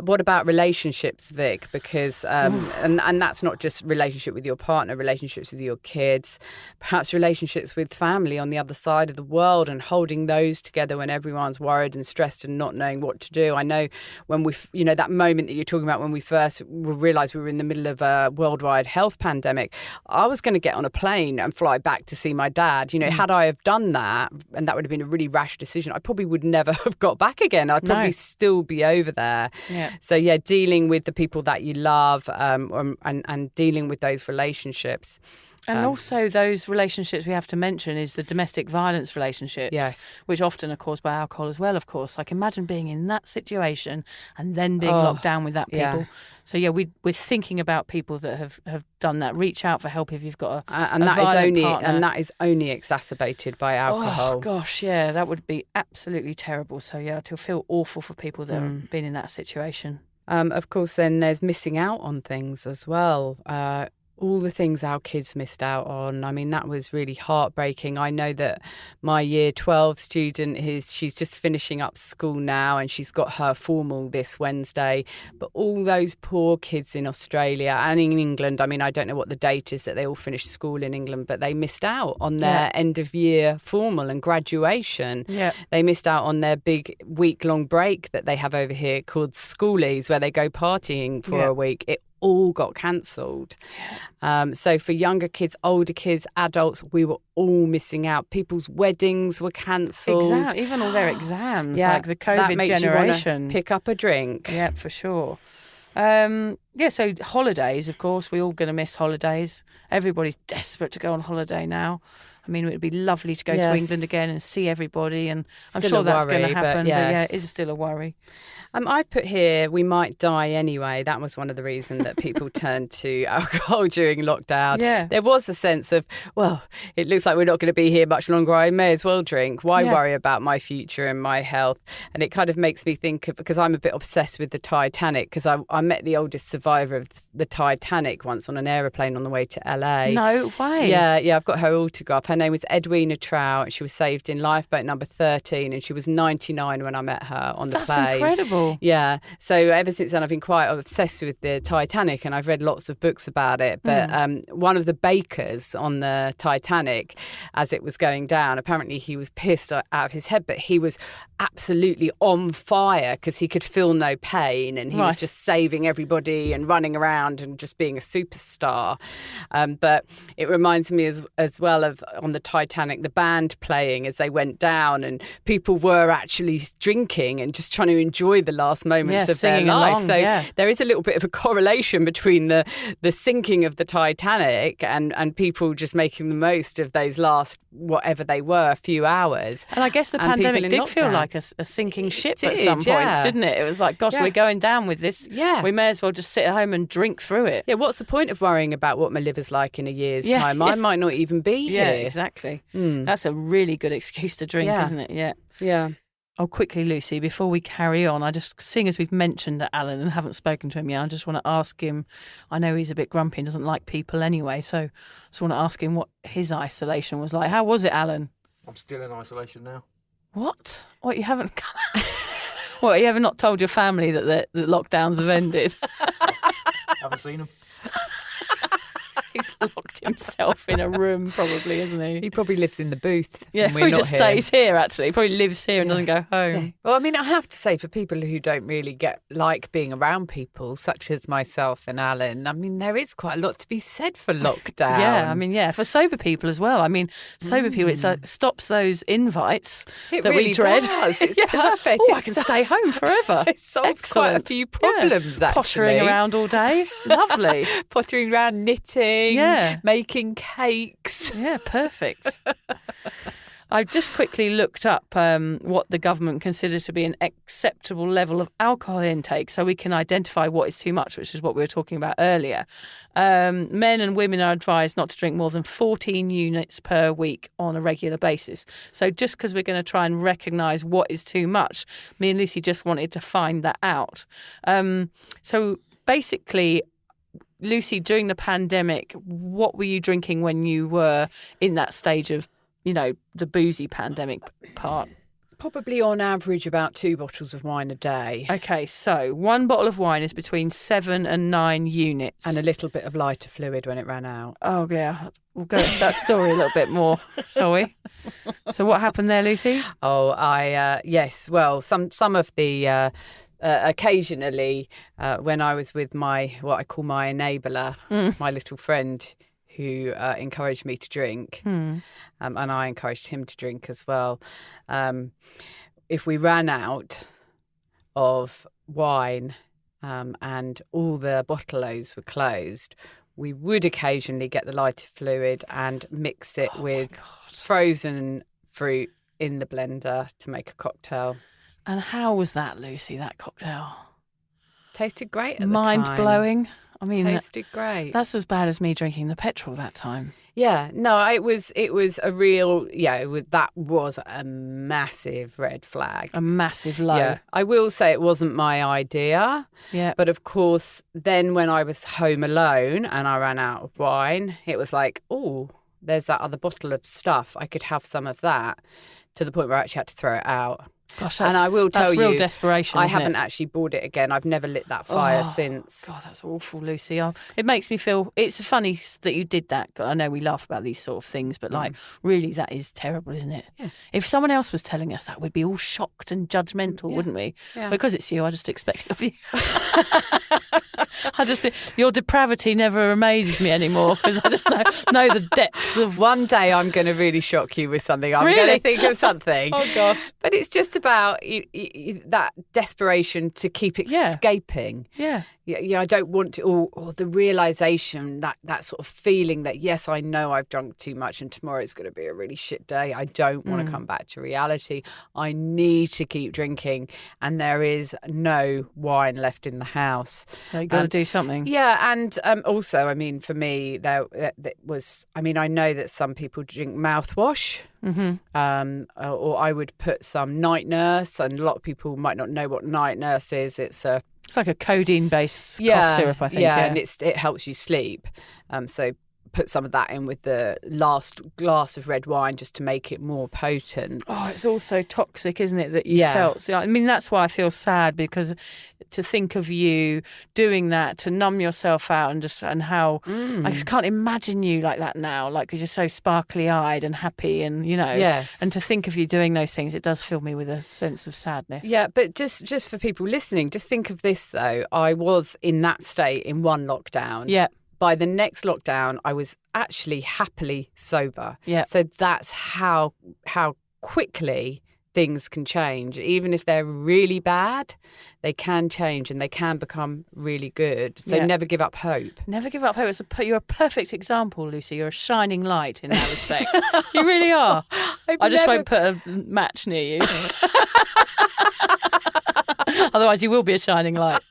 What about relationships, Vic? Because, and that's not just relationship with your partner, relationships with your kids, perhaps relationships with family on the other side of the world, and holding those together when everyone's worried and stressed and not knowing what to do. I know when that moment that you're talking about when we first realised we were in the middle of a worldwide health pandemic, I was going to get on a plane and fly back to see my dad. Had I have done that, and that would have been a really rash decision, I probably would never have got back again. I'd probably still be over there. So dealing with the people that you love, and dealing with those relationships. And also those relationships we have to mention is the domestic violence relationships, which often are caused by alcohol as well, of course. Like, imagine being in that situation and then being locked down with that people. So, we're thinking about people that have done that. Reach out for help if you've got a violent partner. And that is only exacerbated by alcohol. Oh, gosh, that would be absolutely terrible. So, to feel awful for people that have been in that situation. Of course, then there's missing out on things as well. All the things our kids missed out on. I mean, that was really heartbreaking. I know that my year 12 student, she's just finishing up school now, and she's got her formal this Wednesday. But all those poor kids in Australia and in England, I mean, I don't know what the date is that they all finished school in England, but they missed out on their end of year formal and graduation. They missed out on their big week-long break that they have over here called schoolies, where they go partying for a week. It all got cancelled. So for younger kids, older kids, adults, we were all missing out. People's weddings were cancelled. Even all their exams, like the COVID generation. Pick up a drink. Yeah, for sure. So holidays, of course, we're all going to miss holidays. Everybody's desperate to go on holiday now. I mean, it would be lovely to go to England again and see everybody, and I'm sure that's going to happen. But it is still a worry. I put here, we might die anyway. That was one of the reasons that people turned to alcohol during lockdown. There was a sense of, well, it looks like we're not going to be here much longer. I may as well drink. Why worry about my future and my health? And it kind of makes me think of, because I'm a bit obsessed with the Titanic, because I met the oldest survivor of the Titanic once on an aeroplane on the way to LA. No way. Yeah, I've got her autograph. Her name was Edwina Trout. She was saved in lifeboat number 13, and she was 99 when I met her on the plane. That's incredible. Yeah. So ever since then, I've been quite obsessed with the Titanic, and I've read lots of books about it. But one of the bakers on the Titanic, as it was going down, apparently he was pissed out of his head, but he was absolutely on fire because he could feel no pain, and he was just saving everybody and running around and just being a superstar. But it reminds me as well of on the Titanic, the band playing as they went down, and people were actually drinking and just trying to enjoy the last moments of their life. There is a little bit of a correlation between the sinking of the Titanic and people just making the most of those last, whatever they were, a few hours. And I guess the pandemic did feel like a sinking ship at some points, didn't it? It was like, gosh, we're going down with this. We may as well just sit at home and drink through it. Yeah, what's the point of worrying about what my liver's like in a year's time? I might not even be here. Yeah, exactly. That's a really good excuse to drink, isn't it? Yeah. Oh, quickly, Lucy, before we carry on, seeing as we've mentioned Alan and haven't spoken to him yet, I just want to ask him, I know he's a bit grumpy and doesn't like people anyway, so I just want to ask him what his isolation was like. How was it, Alan? I'm still in isolation now. What? What, you haven't... What, you haven't not told your family that the lockdowns have ended? Haven't seen them. He's locked himself in a room, probably, isn't he? He probably lives in the booth. Yeah, he just stays here, actually. He probably lives here and doesn't go home. Yeah. Well, I mean, I have to say, for people who don't really like being around people, such as myself and Alan, I mean, there is quite a lot to be said for lockdown. Yeah, I mean, for sober people as well. I mean, sober people, it stops those invites that really we dread. Does. It's perfect. I can stay home forever. It solves quite a few problems, actually. Pottering around all day. Lovely. Pottering around, knitting. Making cakes. Yeah, perfect. I just quickly looked up what the government considers to be an acceptable level of alcohol intake so we can identify what is too much, which is what we were talking about earlier. Men and women are advised not to drink more than 14 units per week on a regular basis. So just because we're going to try and recognise what is too much, me and Lucy just wanted to find that out. So basically, Lucy, during the pandemic, what were you drinking when you were in that stage of, the boozy pandemic part? Probably on average about 2 bottles of wine a day. Okay, so 1 bottle of wine is between 7 and 9 units. And a little bit of lighter fluid when it ran out. Oh, yeah. We'll go into that story a little bit more, shall we? So what happened there, Lucy? Oh, yes. Well, some of the... occasionally, when I was with what I call my enabler, my little friend who encouraged me to drink, and I encouraged him to drink as well. If we ran out of wine and all the bottle-os were closed, we would occasionally get the lighter fluid and mix it with frozen fruit in the blender to make a cocktail. And how was that, Lucy, that cocktail? Tasted great at the time. Mind-blowing. I mean, tasted great. That's as bad as me drinking the petrol that time. Yeah, no, it was a real, that was a massive red flag. A massive low. Yeah, I will say it wasn't my idea. Yeah. But of course, then when I was home alone and I ran out of wine, it was like, oh, there's that other bottle of stuff. I could have some of that, to the point where I actually had to throw it out. Gosh, and I will tell that's real you, desperation. I haven't actually bought it again. I've never lit that fire since. God, that's awful, Lucy. It makes me feel. It's funny that you did that. I know we laugh about these sort of things, but really, that is terrible, isn't it? Yeah. If someone else was telling us that, we'd be all shocked and judgmental, wouldn't we? Yeah. Because it's you, I just expect it of you. Your depravity never amazes me anymore, because I just know the depths of. One day I'm going to really shock you with something. I'm Really? going to think of something. Oh gosh! But it's just about that desperation to keep escaping. Yeah. Yeah, I don't want to, or the realisation, that sort of feeling that, yes, I know I've drunk too much and tomorrow it's going to be a really shit day. I don't want to come back to reality. I need to keep drinking, and there is no wine left in the house. So you've got to do something. Yeah, and also, I mean, for me, that was, I mean, I know that some people drink mouthwash. Mm-hmm. Or I would put some night nurse, and a lot of people might not know what night nurse is. It's like a codeine-based cough syrup, I think. Yeah, and it helps you sleep. So put some of that in with the last glass of red wine just to make it more potent. Oh, it's also toxic, isn't it, that you felt? So, I mean, that's why I feel sad, because to think of you doing that, to numb yourself out and how I just can't imagine you like that now, like, because you're so sparkly-eyed and happy and, Yes. And to think of you doing those things, it does fill me with a sense of sadness. Yeah, but just for people listening, just think of this, though. I was in that state in one lockdown. Yeah. By the next lockdown, I was actually happily sober. Yeah. So that's how quickly things can change. Even if they're really bad, they can change and they can become really good. So never give up hope. Never give up hope. You're a perfect example, Lucy. You're a shining light in that respect. You really are. I just won't put a match near you. Otherwise, you will be a shining light.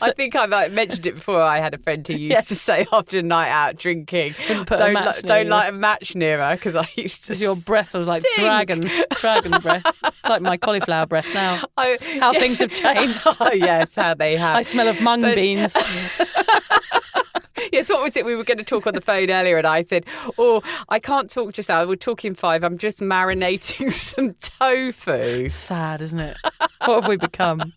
I think I might have mentioned it before. I had a friend who used to say after a night out drinking, don't light a match near her, because I used to. Your breath was like dragon breath, like my cauliflower breath now. How things have changed. Oh yes, how they have. I smell of mung beans. Yes, what was it? We were going to talk on the phone earlier, and I said, I can't talk just now. We'll talk in 5. I'm just marinating some tofu. Sad, isn't it? What have we become?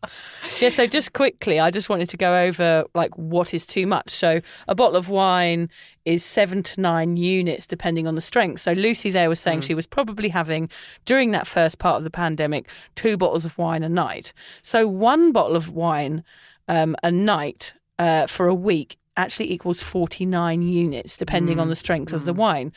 Yeah, so just quickly, I just wanted to go over, like, what is too much. So a bottle of wine is 7 to 9 units, depending on the strength. So Lucy there was saying she was probably having, during that first part of the pandemic, 2 bottles of wine a night. So 1 bottle of wine a night for a week actually equals 49 units, depending on the strength of the wine.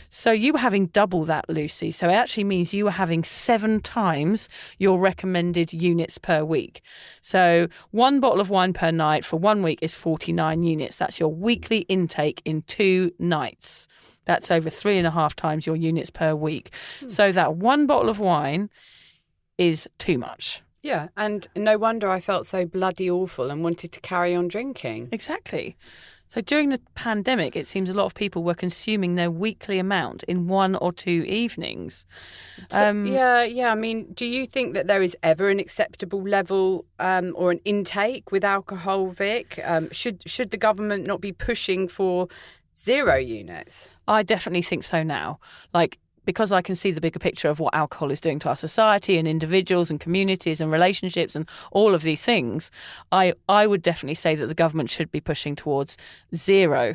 So you were having double that, Lucy. So it actually means you were having 7 times your recommended units per week. So 1 bottle of wine per night for 1 week is 49 units. That's your weekly intake in 2 nights. That's over 3.5 times your units per week. So that 1 bottle of wine is too much. Yeah, and no wonder I felt so bloody awful and wanted to carry on drinking. Exactly. So during the pandemic, it seems a lot of people were consuming their weekly amount in 1 or 2 evenings. Yeah. I mean, do you think that there is ever an acceptable level or an intake with alcohol, Vic? Should the government not be pushing for 0 units? I definitely think so now. Because I can see the bigger picture of what alcohol is doing to our society and individuals and communities and relationships and all of these things, I would definitely say that the government should be pushing towards 0.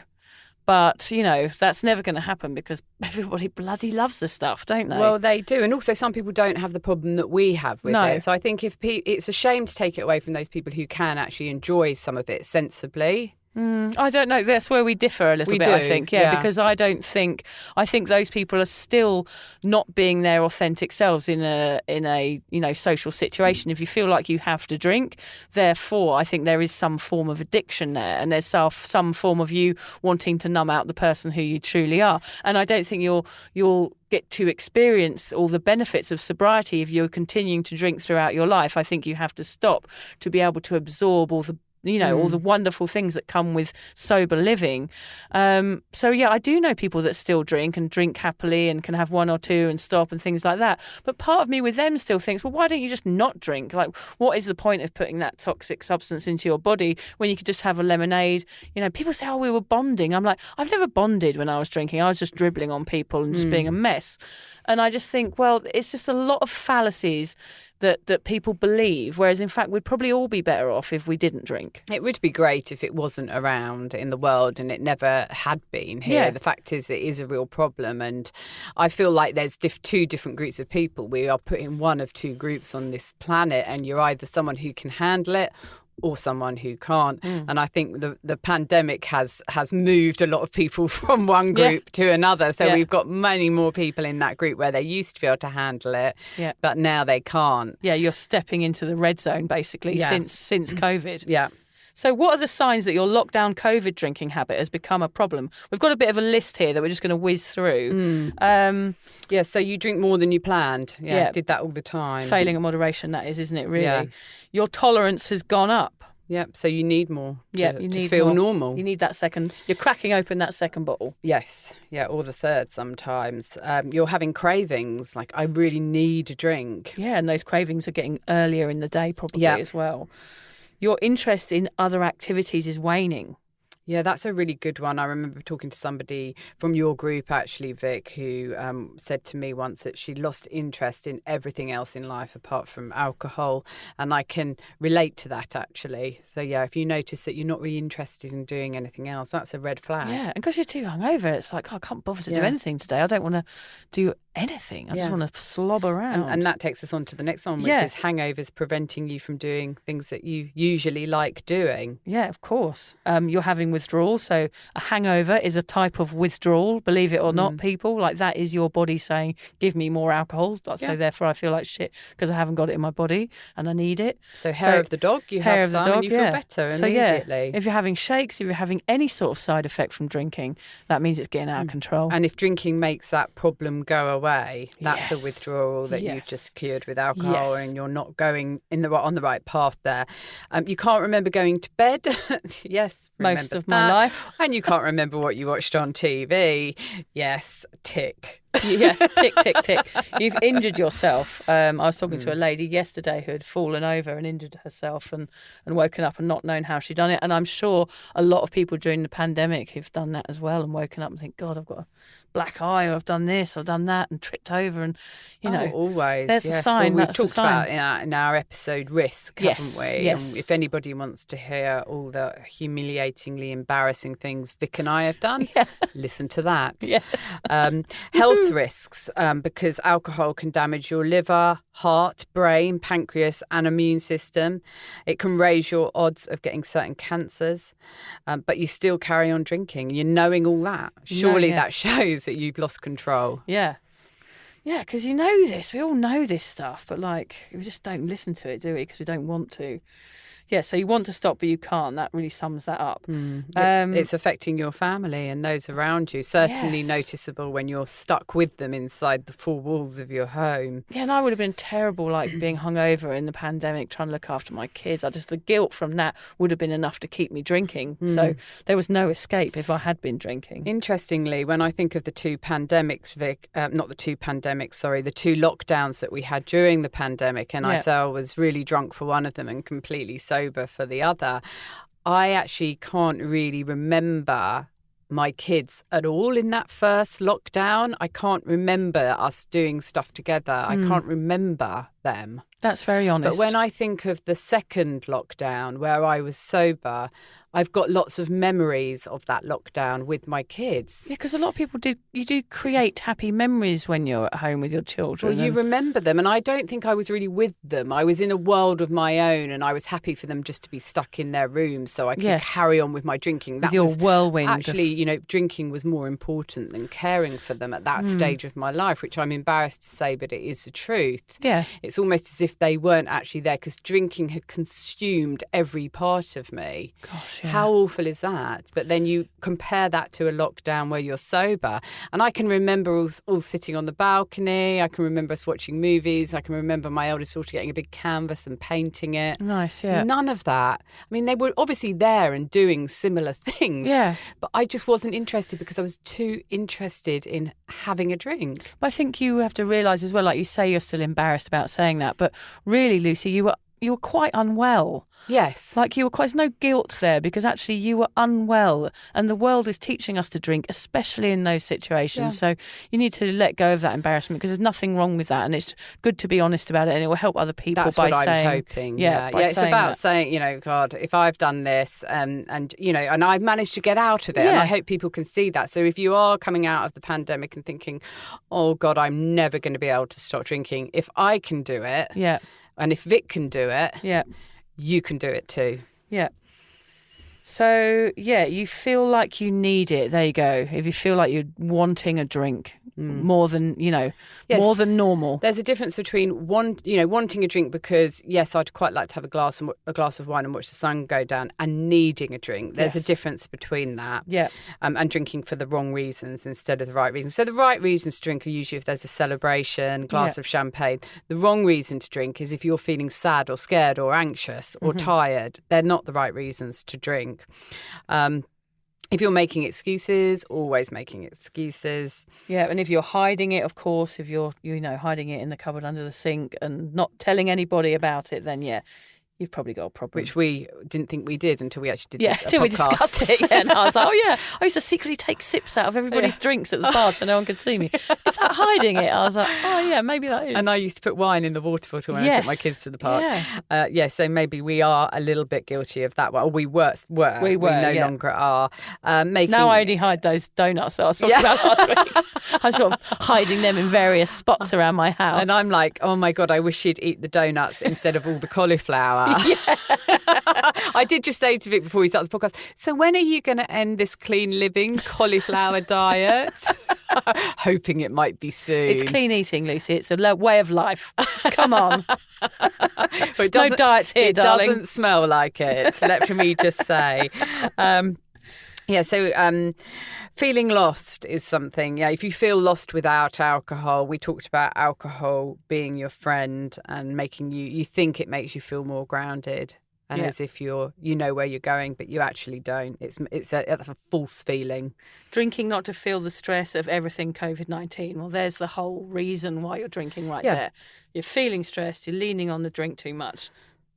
But, that's never going to happen because everybody bloody loves the stuff, don't they? Well, they do. And also some people don't have the problem that we have with it. So I think it's a shame to take it away from those people who can actually enjoy some of it sensibly. I don't know. That's where we differ a little bit, I think. Yeah, because I think those people are still not being their authentic selves in a social situation. If you feel like you have to drink, therefore, I think there is some form of addiction there, and there's some form of you wanting to numb out the person who you truly are. And I don't think you'll get to experience all the benefits of sobriety if you're continuing to drink throughout your life. I think you have to stop to be able to absorb all the all the wonderful things that come with sober living. So, I do know people that still drink and drink happily and can have 1 or 2 and stop and things like that. But part of me with them still thinks, well, why don't you just not drink? Like, what is the point of putting that toxic substance into your body when you could just have a lemonade? People say, oh, we were bonding. I'm like, I've never bonded when I was drinking. I was just dribbling on people and just being a mess. And I just think, well, it's just a lot of fallacies that people believe, whereas in fact we'd probably all be better off if we didn't drink. It would be great if it wasn't around in the world, and it never had been here. Yeah. The fact is it is a real problem, and I feel like there's 2 different groups of people. We are put in one of 2 groups on this planet, and you're either someone who can handle it or someone who can't. And I think the pandemic has moved a lot of people from one group to another. So we've got many more people in that group where they used to be able to handle it, but now they can't. Yeah, you're stepping into the red zone basically since COVID. Yeah. So what are the signs that your lockdown COVID drinking habit has become a problem? We've got a bit of a list here that we're just going to whiz through. So you drink more than you planned. Yeah, did that all the time. Failing at moderation, that is, isn't it, really? Yeah. Your tolerance has gone up. Yep, so you need more to feel more. Normal. You need that second, you're cracking open that second bottle. Yes, or the third sometimes. You're having cravings, like I really need a drink. Yeah, and those cravings are getting earlier in the day probably as well. Your interest in other activities is waning. Yeah, that's a really good one. I remember talking to somebody from your group, actually, Vic, who said to me once that she lost interest in everything else in life apart from alcohol. And I can relate to that, actually. So, if you notice that you're not really interested in doing anything else, that's a red flag. Yeah, and because you're too hungover, it's like, I can't bother to do anything today. I don't want to do anything. I just want to slob around. And that takes us on to the next one, which is hangovers preventing you from doing things that you usually like doing. Yeah, of course. You're having withdrawal. So a hangover is a type of withdrawal, believe it or not, people. Like that is your body saying, give me more alcohol. So therefore I feel like shit because I haven't got it in my body and I need it. So hair of the dog, you have some and you feel better immediately. If you're having shakes, if you're having any sort of side effect from drinking, that means it's getting out of control. And if drinking makes that problem go away, that's a withdrawal that you've just cured with alcohol and you're not going on the right path there. You can't remember going to bed. Most of my life. And you can't remember what you watched on TV. Yes, tick. Tick, tick, tick. You've injured yourself. I was talking to a lady yesterday who had fallen over and injured herself and woken up and not known how she'd done it. And I'm sure a lot of people during the pandemic have done that as well and woken up and think, God, I've got a black eye, or I've done this, I've done that, and tripped over. And, always. There's a sign. Well, we've talked about in our episode Risk, haven't we? Yes. And if anybody wants to hear all the humiliatingly embarrassing things Vic and I have done, listen to that. Health risks, because alcohol can damage your liver, heart, brain, pancreas and immune system. It can raise your odds of getting certain cancers, but you still carry on drinking. You're knowing all that. Surely that shows that you've lost control. Yeah, because you know this. We all know this stuff, but we just don't listen to it, do we? Because we don't want to. Yeah, so you want to stop, but you can't. That really sums that up. It's affecting your family and those around you. Certainly Yes. noticeable when you're stuck with them inside the four walls of your home. Yeah, and I would have been terrible, like being hungover in the pandemic, trying to look after my kids. The guilt from that would have been enough to keep me drinking. So there was no escape if I had been drinking. Interestingly, when I think of the two pandemics, Vic, not the two pandemics, sorry, the two lockdowns that we had during the pandemic, and I say I was really drunk for one of them and completely sober for the other, I actually can't really remember my kids at all in that first lockdown. I can't remember us doing stuff together. I can't remember them. That's very honest. But when I think of the second lockdown where I was sober, I've got lots of memories of that lockdown with my kids. Yeah, because a lot of people you do create happy memories when you're at home with your children. Well, you remember them, and I don't think I was really with them. I was in a world of my own, and I was happy for them just to be stuck in their rooms so I could carry on with my drinking. With your whirlwind. Actually, drinking was more important than caring for them at that stage of my life, which I'm embarrassed to say, but it is the truth. Yeah. It's almost as if they weren't actually there because drinking had consumed every part of me. Gosh, yeah. How awful is that? But then you compare that to a lockdown where you're sober. And I can remember all sitting on the balcony. I can remember us watching movies. I can remember my eldest daughter getting a big canvas and painting it. Nice, yeah. None of that. I mean, they were obviously there and doing similar things. Yeah. But I just wasn't interested because I was too interested in having a drink. But I think you have to realise as well, like you say, you're still embarrassed about saying that. But really, Lucy, you were quite unwell. Yes. Like there's no guilt there because actually you were unwell and the world is teaching us to drink, especially in those situations. Yeah. So you need to let go of that embarrassment because there's nothing wrong with that and it's good to be honest about it and it will help other people That's by what saying... I'm hoping. Yeah, It's about saying, God, if I've done this and I've managed to get out of it and I hope people can see that. So if you are coming out of the pandemic and thinking, oh God, I'm never going to be able to stop drinking, if I can do it... Yeah. And if Vic can do it, you can do it too. Yeah. So, you feel like you need it. There you go. If you feel like you're wanting a drink more than, more than normal. There's a difference between wanting a drink because, yes, I'd quite like to have a glass of wine and watch the sun go down and needing a drink. There's a difference between that. Yeah. And drinking for the wrong reasons instead of the right reasons. So the right reasons to drink are usually if there's a celebration, glass of champagne. The wrong reason to drink is if you're feeling sad or scared or anxious or tired. They're not the right reasons to drink. If you're making excuses, always making excuses. Yeah, and if you're hiding it, of course, if you're, hiding it in the cupboard under the sink and not telling anybody about it, then you've probably got a problem. Which we didn't think we did until we actually did this until we discussed it. Yeah, and I was like, I used to secretly take sips out of everybody's drinks at the bar so no one could see me. Is that hiding it? I was like, maybe that is. And I used to put wine in the water bottle when I took my kids to the park. Yeah. So maybe we are a little bit guilty of that. Well, we were. We no longer are. Now I only hide those donuts that I was talking about last week. I'm sort of hiding them in various spots around my house. And I'm like, oh my God, I wish she'd eat the donuts instead of all the cauliflower. I did just say to Vic before we started the podcast, so when are you going to end this clean living cauliflower diet? Hoping it might be soon. It's clean eating, Lucy. It's a way of life. Come on. No diets here, darling. It doesn't smell like it, let me just say. Feeling lost is something. Yeah, if you feel lost without alcohol, we talked about alcohol being your friend and making you think it makes you feel more grounded and as if you know where you're going, but you actually don't. It's a false feeling. Drinking not to feel the stress of everything COVID-19. Well, there's the whole reason why you're drinking there. You're feeling stressed. You're leaning on the drink too much.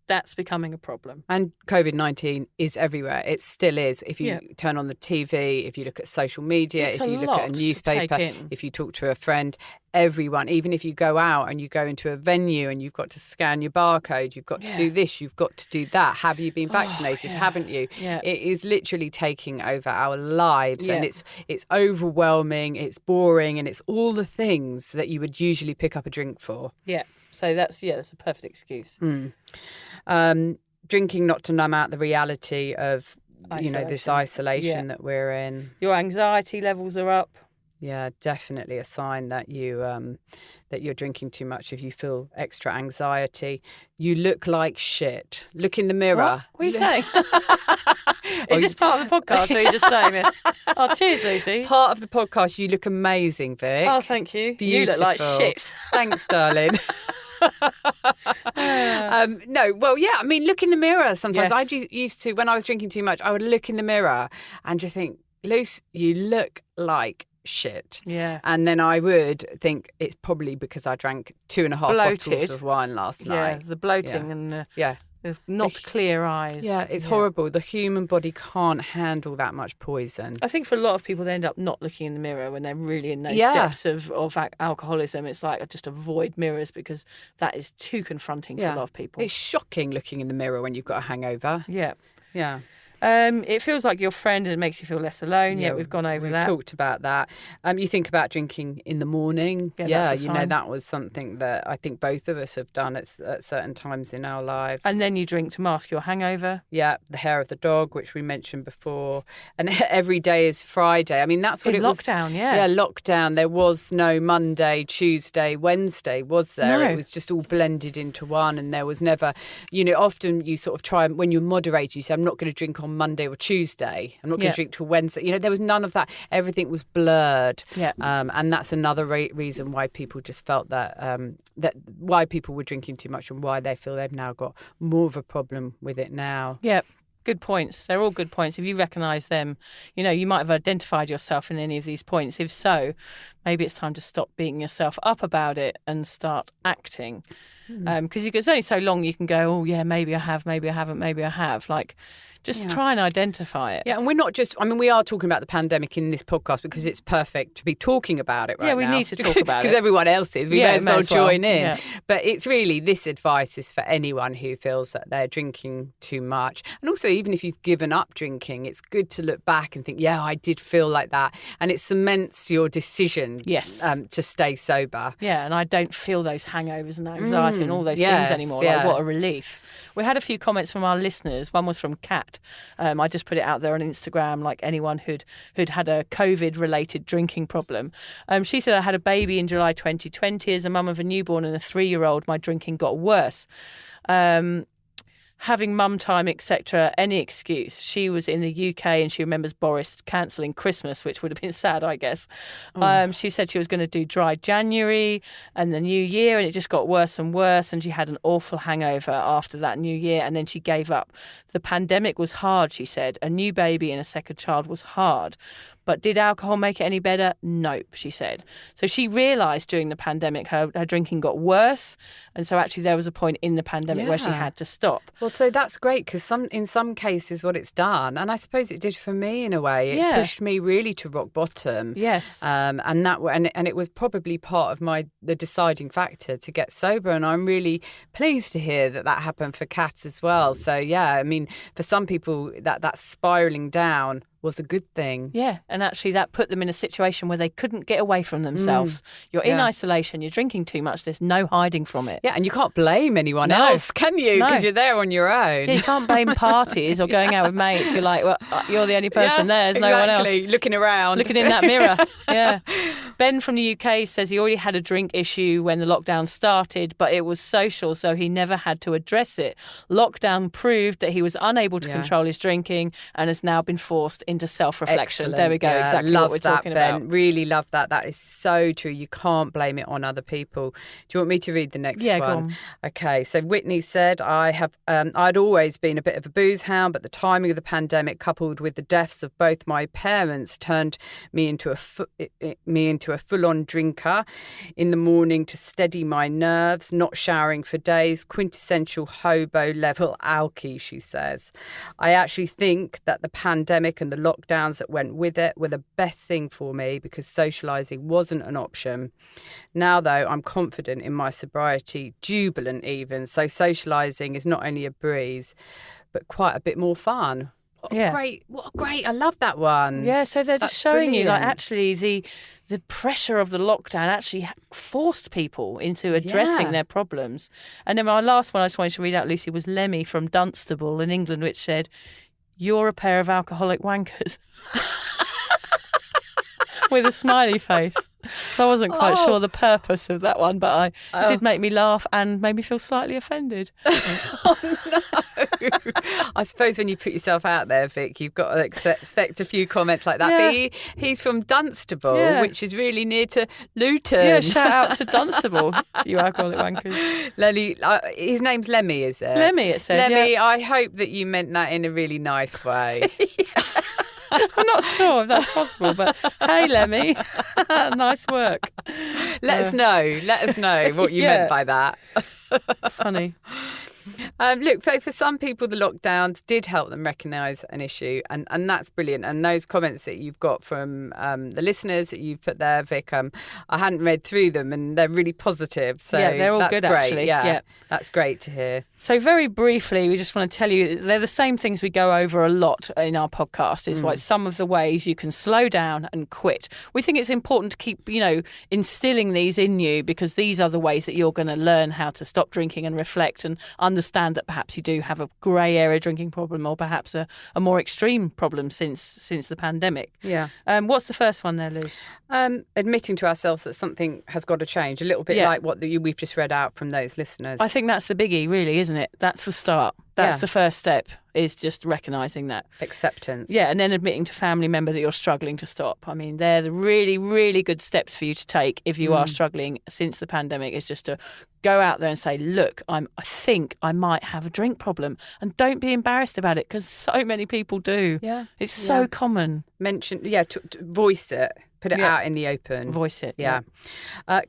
That's becoming a problem. And COVID-19 is everywhere. It still is. If you turn on the TV, if you look at social media, if you look at a newspaper, if you talk to a friend, everyone, even if you go out and you go into a venue and you've got to scan your barcode, you've got to do this, you've got to do that. Have you been vaccinated? Haven't you? Yeah. It is literally taking over our lives and it's overwhelming, it's boring, and it's all the things that you would usually pick up a drink for. Yeah. So that's a perfect excuse. Drinking not to numb out the reality of isolation. This isolation that we're in. Your anxiety levels are up. Yeah, definitely a sign that you're drinking too much. If you feel extra anxiety, you look like shit. Look in the mirror. What are you saying? Is this part of the podcast, or are you just saying this? Oh, cheers, Lucy. Part of the podcast. You look amazing, Vic. Oh, thank you. Beautiful. You look like shit. Thanks, darling. No, well, yeah, I mean, look in the mirror sometimes. Yes. I used to, when I was drinking too much, I would look in the mirror and just think, Luce, you look like shit. Yeah. And then I would think it's probably because I drank 2.5 bottles Bloated. of wine last Yeah, night. the bloating and Yeah. the not clear eyes. Yeah, it's horrible. The human body can't handle that much poison. I think for a lot of people, they end up not looking in the mirror when they're really in those Yeah. depths of alcoholism. It's like just avoid mirrors because that is too confronting for a lot of people. It's shocking looking in the mirror when you've got a hangover. Yeah. Yeah. It feels like your friend and it makes you feel less alone. Yeah, we've gone over we've that. talked about that. You think about drinking in the morning. Yeah, that's a sign. That was something that I think both of us have done at certain times in our lives. And then you drink to mask your hangover. Yeah, the hair of the dog, which we mentioned before. And every day is Friday. I mean, that's what In it was. lockdown, yeah. Yeah, lockdown. There was no Monday, Tuesday, Wednesday, was there? No. It was just all blended into one. And there was never, often you sort of try, when you're moderated, you say, I'm not going to drink on Monday or Tuesday. I'm not going to drink till Wednesday. There was none of that. Everything was blurred. Yeah. And that's another reason why people just felt that why people were drinking too much and why they feel they've now got more of a problem with it now. Yeah. Good points. They're all good points. If you recognise them, you might have identified yourself in any of these points. If so, maybe it's time to stop beating yourself up about it and start acting. Because it's only so long you can go, oh, yeah, maybe I have, maybe I haven't, maybe I have. Just try and identify it. Yeah, and we're not just, we are talking about the pandemic in this podcast because it's perfect to be talking about it right now. Yeah, we need to talk about it. Because everyone else is. We may as well join in. Yeah. But it's really, this advice is for anyone who feels that they're drinking too much. And also, even if you've given up drinking, it's good to look back and think, yeah, I did feel like that. And it cements your decision to stay sober. Yeah, and I don't feel those hangovers and anxiety and all those things anymore. Yeah. Like, what a relief. We had a few comments from our listeners. One was from Kat. I just put it out there on Instagram, like anyone who'd had a COVID-related drinking problem. She said, I had a baby in July 2020. As a mum of a newborn and a 3-year-old, my drinking got worse. Having mum time, etc., any excuse. She was in the UK and she remembers Boris cancelling Christmas, which would have been sad, I guess. She said she was going to do dry January and the New Year, and it just got worse and worse, and she had an awful hangover after that New Year, and then she gave up. The pandemic was hard, she said. A new baby and a second child was hard. But did alcohol make it any better? Nope, she said. So she realised during the pandemic her drinking got worse. And so actually there was a point in the pandemic where she had to stop. Well, so that's great because in some cases what it's done, and I suppose it did for me in a way, it pushed me really to rock bottom. Yes. And it was probably part of the deciding factor to get sober. And I'm really pleased to hear that happened for Kat as well. So, yeah, I mean, for some people that spiralling down was a good thing. Yeah, and actually that put them in a situation where they couldn't get away from themselves. You're in isolation, you're drinking too much, there's no hiding from it. Yeah, and you can't blame anyone else, can you? Because you're there on your own. Yeah, you can't blame parties or going out with mates. You're like, well, you're the only person there, there's no one else. Looking around. Looking in that mirror, yeah. Ben from the UK says he already had a drink issue when the lockdown started, but it was social, so he never had to address it. Lockdown proved that he was unable to control his drinking and has now been forced into self-reflection. Excellent. There we go, exactly love what we're that, talking Ben. about. Really love that. That is so true. You can't blame it on other people. Do you want me to read the next one? Go on. Okay, so Whitney said, I'd always been a bit of a booze hound, but the timing of the pandemic coupled with the deaths of both my parents turned me into a full-on drinker in the morning to steady my nerves, not showering for days, quintessential hobo level alky, she says. I actually think that the pandemic and the lockdowns that went with it were the best thing for me because socialising wasn't an option. Now, though, I'm confident in my sobriety, jubilant even, so socialising is not only a breeze, but quite a bit more fun. What great, I love that one. Yeah, so they're just showing you, like, brilliant. actually the pressure of the lockdown actually forced people into addressing their problems. And then my last one I just wanted to read out, Lucy, was Lemmy from Dunstable in England, which said, "You're a pair of alcoholic wankers." with a smiley face. I wasn't quite sure the purpose of that one, but it did make me laugh and made me feel slightly offended. Oh, no. I suppose when you put yourself out there, Vic, you've got to expect a few comments like that. Yeah. But he's from Dunstable, Yeah. which is really near to Luton. Yeah, shout out to Dunstable, you alcoholic wankers. Lenny, his name's Lemmy, is it? Lemmy, it said. Lemmy, Yeah. I hope that you meant that in a really nice way. I'm not sure if that's possible, but hey, Lemmy, nice work. Let us know what you meant by that. Funny. Look, for some people, the lockdowns did help them recognise an issue, and that's brilliant. And those comments that you've got from the listeners that you've put there, Vic, I hadn't read through them, and they're really positive. So Yeah, they're all that's good, great. actually. Yeah. That's great to hear. So very briefly, we just want to tell you they're the same things we go over a lot in our podcast. Is what some of the ways you can slow down and quit. We think it's important to keep, instilling these in you, because these are the ways that you're going to learn how to stop drinking and reflect and understand that perhaps you do have a grey area drinking problem, or perhaps a more extreme problem since the pandemic. Yeah. What's the first one there, Luce? Admitting to ourselves that something has got to change, a little bit like what we've just read out from those listeners. I think that's the biggie, really, isn't it? That's the start. That's Yeah. the first step, is just recognising that. Acceptance. Yeah, and then admitting to family member that you're struggling to stop. I mean, they're the really, really good steps for you to take if you are struggling since the pandemic, is just to go out there and say, look, I think I might have a drink problem. And don't be embarrassed about it, because so many people do. Yeah. It's so common. To voice it. Put it out in the open. Voice it. Yeah.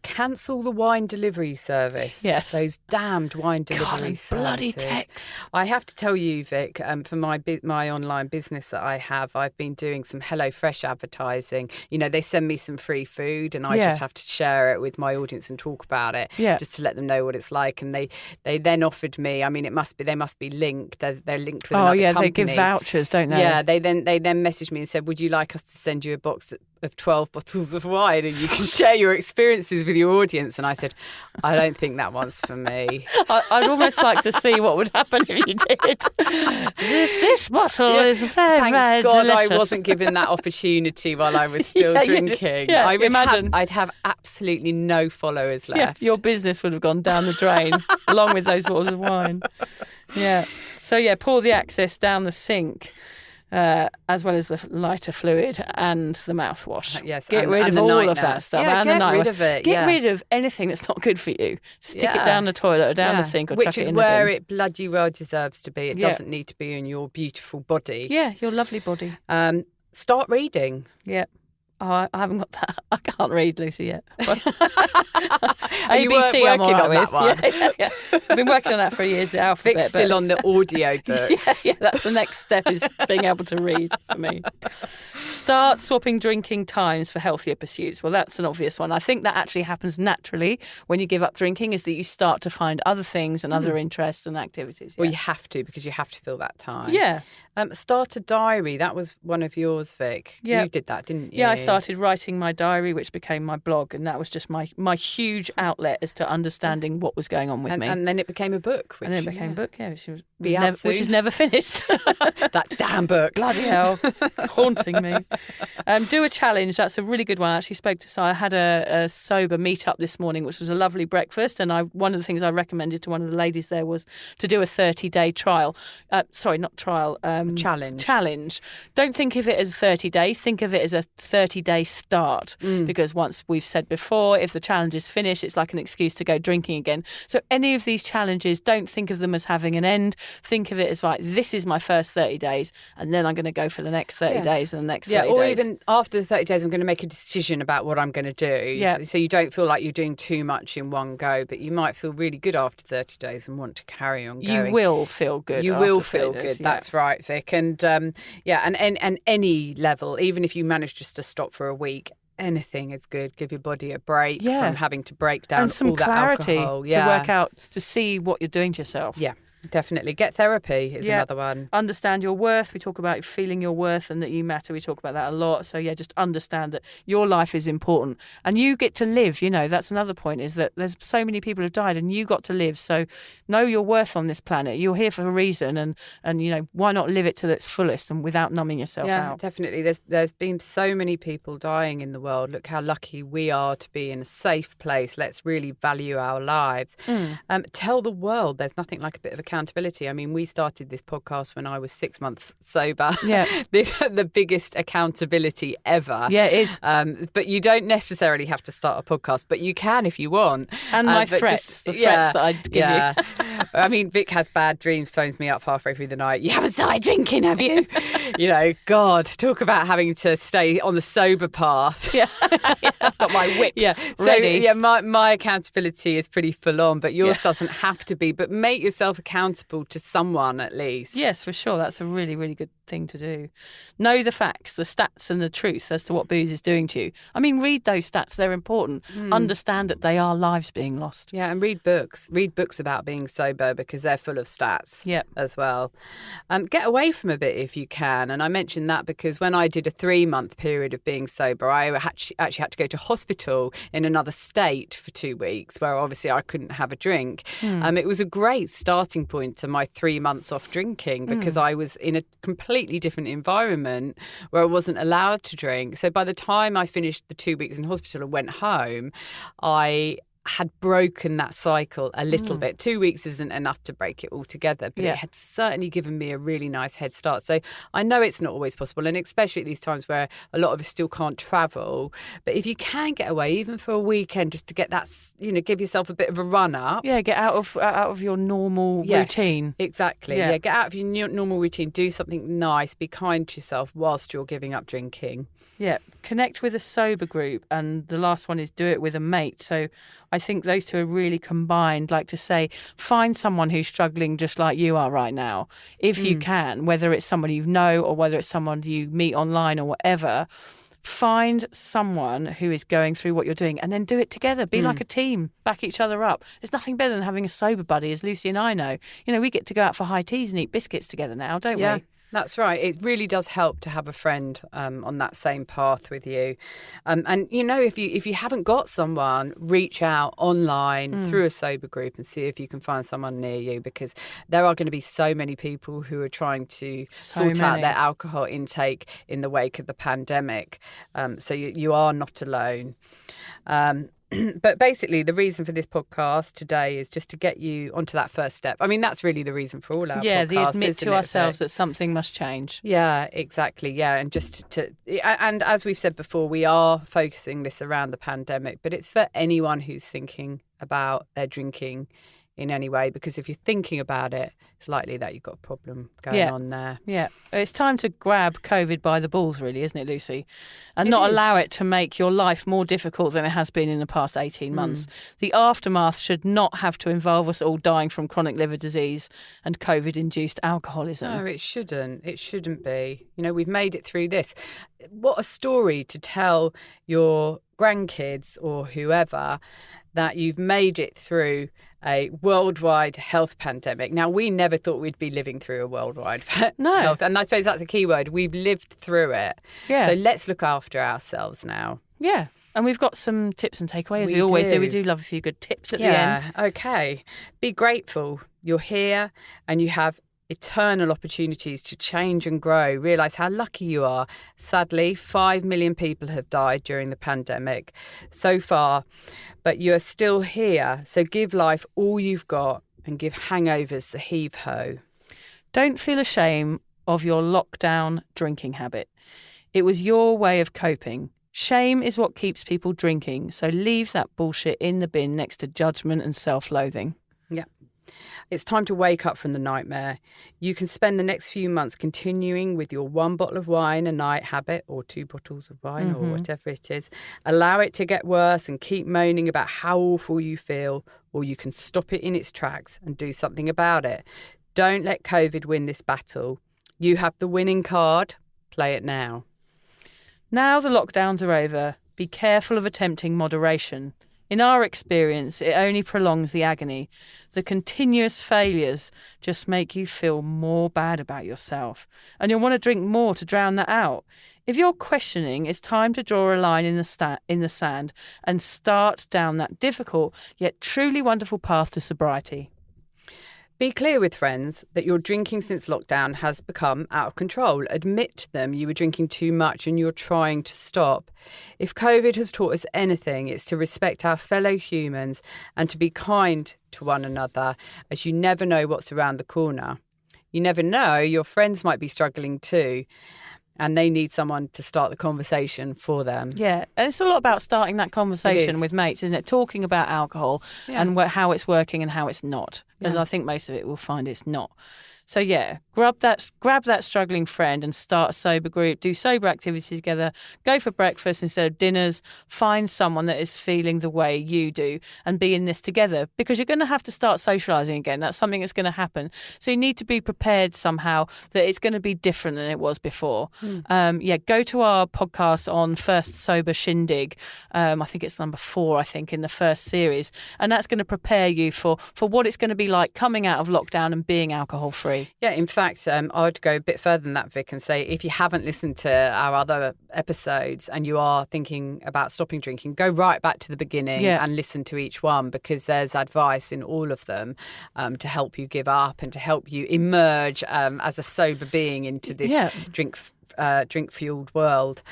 Cancel the wine delivery service. Yes. Those damned wine delivery God, and services. bloody texts. I have to tell you, Vic, for my online business that I have, I've been doing some HelloFresh advertising. They send me some free food, and I just have to share it with my audience and talk about it, just to let them know what it's like. And they then offered me. I mean, they must be linked. They're linked with another company. They give vouchers, don't they? Yeah. They then messaged me and said, would you like us to send you a box of 12 bottles of wine and you can share your experiences with your audience? And I said, I don't think that one's for me. I'd almost like to see what would happen if you did. This bottle is very, very Thank God delicious. I wasn't given that opportunity while I was still drinking. Yeah, I would imagine. I'd have absolutely no followers left. Yeah, your business would have gone down the drain along with those bottles of wine. Yeah. So, pour the access down the sink. As well as the lighter fluid and the mouthwash. Yes, get rid of the all of nightmare. that stuff. Yeah, and get the nightmare. rid of it. Get rid of anything that's not good for you. Stick it down the toilet or down the sink, or which chuck it is in where the bin. it bloody well deserves to be. It doesn't need to be in your beautiful body. Yeah, your lovely body. Start reading. Yeah. Oh, I haven't got that. I can't read, Lucy, yet. Are you ABC, I'm working all on right that with. one? Yeah. I've been working on that for years, the alphabet. Vic's still on the audio books. Yeah, that's the next step, is being able to read for me. Start swapping drinking times for healthier pursuits. Well, that's an obvious one. I think that actually happens naturally when you give up drinking, is that you start to find other things and other interests and activities. Well, you have to, because you have to fill that time. Yeah. Start a diary. That was one of yours, Vic. Yeah. You did that, didn't you? Yeah, I started writing my diary, which became my blog, and that was just my huge outlet as to understanding what was going on with me. And then it became a book. And then it became a book, Which is never finished. That damn book. Bloody hell, it's haunting me. Do a challenge. That's a really good one. I actually spoke to I had a sober meet-up this morning, which was a lovely breakfast, and one of the things I recommended to one of the ladies there was to do a 30-day trial. Sorry, not trial. Challenge. Don't think of it as 30 days. Think of it as a 30-day start, because once we've said before, if the challenge is finished, it's like an excuse to go drinking again. So any of these challenges, don't think of them as having an end. Think of it as like, this is my first 30 days, and then I'm going to go for the next 30 days and the next 30 days. Or even after the 30 days, I'm going to make a decision about what I'm going to do. Yeah. So you don't feel like you're doing too much in one go, but you might feel really good after 30 days and want to carry on going. You will feel good. You after will 30 feel days, good. yeah. That's right, Vic. And and any level, even if you manage just to stop for a week, anything is good. Give your body a break from having to break down and some all clarity that alcohol. to work out, to see what you're doing to yourself. Yeah. Definitely. Get therapy is another one. Understand your worth. We talk about feeling your worth and that you matter. We talk about that a lot. So, just understand that your life is important and you get to live. That's another point, is that there's so many people who've died and you got to live. So know your worth on this planet. You're here for a reason, and why not live it to its fullest and without numbing yourself out? Yeah, definitely. There's been so many people dying in the world. Look how lucky we are to be in a safe place. Let's really value our lives. Tell the world there's nothing like a bit of accountability. I mean, we started this podcast when I was 6 months sober. Yeah. The biggest accountability ever. Yeah, it is. But you don't necessarily have to start a podcast, but you can if you want. And my threats, the threats that I'd give you. I mean, Vic has bad dreams, phones me up halfway through the night. You haven't started drinking, have you? God, talk about having to stay on the sober path. Yeah. I've got my whip So, ready. my accountability is pretty full on, but yours doesn't have to be. But make yourself accountable to someone at least. Yes, for sure. That's a really, really good thing to do. Know the facts, the stats and the truth as to what booze is doing to you. I mean, read those stats. They're important. Understand that they are lives being lost. Yeah, and read books. Read books about being sober because they're full of stats as well. Get away from a bit if you can. And I mentioned that because when I did a 3-month period of being sober, I actually had to go to hospital in another state for 2 weeks where obviously I couldn't have a drink. It was a great starting point to my 3 months off drinking because I was in a completely different environment where I wasn't allowed to drink. So by the time I finished the 2 weeks in hospital and went home, I had broken that cycle a little bit. 2 weeks isn't enough to break it all together, but it had certainly given me a really nice head start. So I know it's not always possible, and especially at these times where a lot of us still can't travel. But if you can get away, even for a weekend, just to get that, give yourself a bit of a run up. Yeah, get out of your normal routine. Exactly. Yeah, get out of your normal routine. Do something nice. Be kind to yourself whilst you're giving up drinking. Yeah, connect with a sober group, and the last one is do it with a mate. So I think those two are really combined. Like to say, find someone who's struggling just like you are right now, if you can, whether it's somebody you know or whether it's someone you meet online or whatever. Find someone who is going through what you're doing and then do it together. Be like a team, back each other up. There's nothing better than having a sober buddy, as Lucy and I know. We get to go out for high teas and eat biscuits together now, don't we? That's right. It really does help to have a friend on that same path with you. And, if you haven't got someone, reach out online through a sober group and see if you can find someone near you, because there are going to be so many people who are trying to sort out their alcohol intake in the wake of the pandemic. So you are not alone. But basically, the reason for this podcast today is just to get you onto that first step. I mean, that's really the reason for all our podcasts. Yeah, the admit to ourselves that something must change. Yeah, exactly. Yeah, and and as we've said before, we are focusing this around the pandemic, but it's for anyone who's thinking about their drinking in any way, because if you're thinking about it, it's likely that you've got a problem going on there. Yeah. It's time to grab COVID by the balls, really, isn't it, Lucy? And not allow it to make your life more difficult than it has been in the past 18 months. The aftermath should not have to involve us all dying from chronic liver disease and COVID-induced alcoholism. No, it shouldn't. It shouldn't be. We've made it through this. What a story to tell your grandkids or whoever that you've made it through a worldwide health pandemic. Now, we never thought we'd be living through a worldwide health. And I suppose that's the key word. We've lived through it. Yeah. So let's look after ourselves now. Yeah. And we've got some tips and takeaways, as we always do. We do love a few good tips at the end. Okay. Be grateful. You're here and you have eternal opportunities to change and grow. Realise how lucky you are. Sadly, 5 million people have died during the pandemic so far, but you are still here. So give life all you've got and give hangovers the heave-ho. Don't feel ashamed of your lockdown drinking habit. It was your way of coping. Shame is what keeps people drinking, so leave that bullshit in the bin next to judgment and self-loathing. Yeah. It's time to wake up from the nightmare. You can spend the next few months continuing with your 1 bottle of wine a night habit, or 2 bottles of wine, or whatever it is. Allow it to get worse and keep moaning about how awful you feel, or you can stop it in its tracks and do something about it. Don't let COVID win this battle. You have the winning card. Play it now. Now the lockdowns are over, be careful of attempting moderation. In our experience, it only prolongs the agony. The continuous failures just make you feel more bad about yourself, and you'll want to drink more to drown that out. If you're questioning, it's time to draw a line in the sand and start down that difficult yet truly wonderful path to sobriety. Be clear with friends that your drinking since lockdown has become out of control. Admit to them you were drinking too much and you're trying to stop. If COVID has taught us anything, it's to respect our fellow humans and to be kind to one another, as you never know what's around the corner. You never know, your friends might be struggling too, and they need someone to start the conversation for them. Yeah, and it's a lot about starting that conversation with mates, isn't it? Talking about alcohol and how it's working and how it's not. Because I think most of it will find it's not. So yeah, grab that struggling friend and start a sober group, do sober activities together, go for breakfast instead of dinners, find someone that is feeling the way you do and be in this together, because you're going to have to start socialising again. That's something that's going to happen. So you need to be prepared somehow that it's going to be different than it was before. Go to our podcast on First Sober Shindig. I think it's number 4, in the first series. And that's going to prepare you for what it's going to be like coming out of lockdown and being alcohol free. Yeah, in fact, I'd go a bit further than that, Vic, and say if you haven't listened to our other episodes and you are thinking about stopping drinking, go right back to the beginning and listen to each one, because there's advice in all of them to help you give up and to help you emerge as a sober being into this drink-fueled world.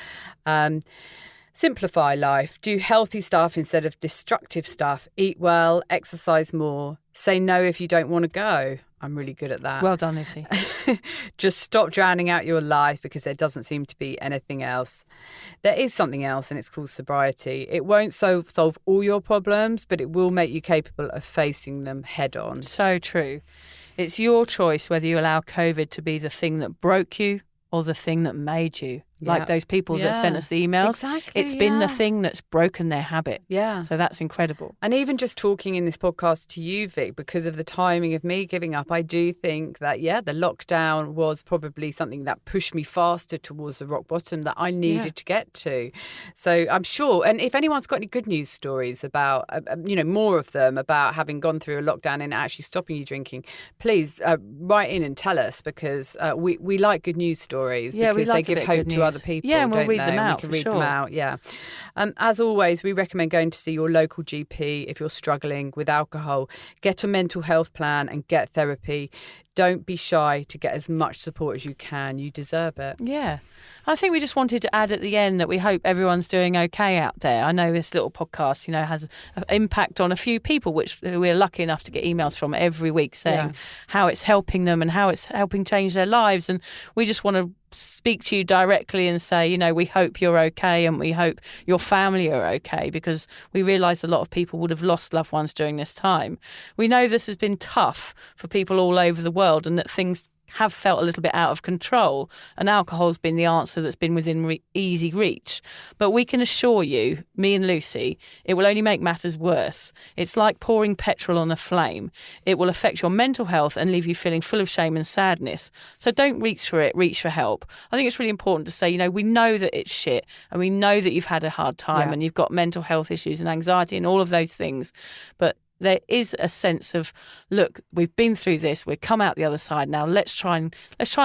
Simplify life. Do healthy stuff instead of destructive stuff. Eat well, exercise more. Say no if you don't want to go. I'm really good at that. Well done, Lucy. Just stop drowning out your life, because there doesn't seem to be anything else. There is something else, and it's called sobriety. It won't solve all your problems, but it will make you capable of facing them head on. So true. It's your choice whether you allow COVID to be the thing that broke you or the thing that made you. Like those people that sent us the emails. Exactly. It's been the thing that's broken their habit. Yeah. So that's incredible. And even just talking in this podcast to you, Vic, because of the timing of me giving up, I do think that, the lockdown was probably something that pushed me faster towards the rock bottom that I needed to get to. So I'm sure, and if anyone's got any good news stories about, more of them about having gone through a lockdown and actually stopping you drinking, please write in and tell us, because we like good news stories, because they give hope to other people. Yeah, and we'll read them out. We can read them out. Yeah. As always, we recommend going to see your local GP if you're struggling with alcohol. Get a mental health plan and get therapy. Don't be shy to get as much support as you can. You deserve it. Yeah. I think we just wanted to add at the end that we hope everyone's doing okay out there. I know this little podcast, has an impact on a few people, which we're lucky enough to get emails from every week saying how it's helping them and how it's helping change their lives. And we just want to speak to you directly and say, we hope you're okay and we hope your family are okay, because we realise a lot of people would have lost loved ones during this time. We know this has been tough for people all over the world and that things have felt a little bit out of control, and alcohol's been the answer that's been within easy reach. But we can assure you, me and Lucy, it will only make matters worse. It's like pouring petrol on a flame. It will affect your mental health and leave you feeling full of shame and sadness. So don't reach for it, reach for help. I think it's really important to say, we know that it's shit and we know that you've had a hard time and you've got mental health issues and anxiety and all of those things. But there is a sense of, look, we've been through this, we've come out the other side now, let's try and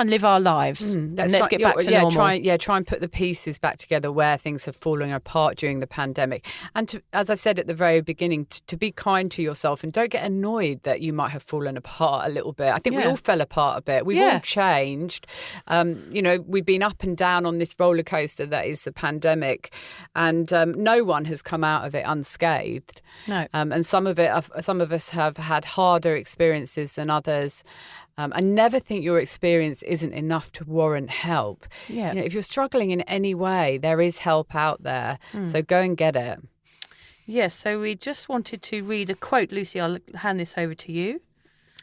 live our lives and let's get back to normal. Try and put the pieces back together where things have fallen apart during the pandemic. And to, as I said at the very beginning, to be kind to yourself and don't get annoyed that you might have fallen apart a little bit. I think we all fell apart a bit. We've all changed. We've been up and down on this roller coaster that is a pandemic, and no one has come out of it unscathed. No. And some of us have had harder experiences than others. And never think your experience isn't enough to warrant help. Yeah. If you're struggling in any way, there is help out there. So go and get it. Yes, so we just wanted to read a quote. Lucy, I'll hand this over to you.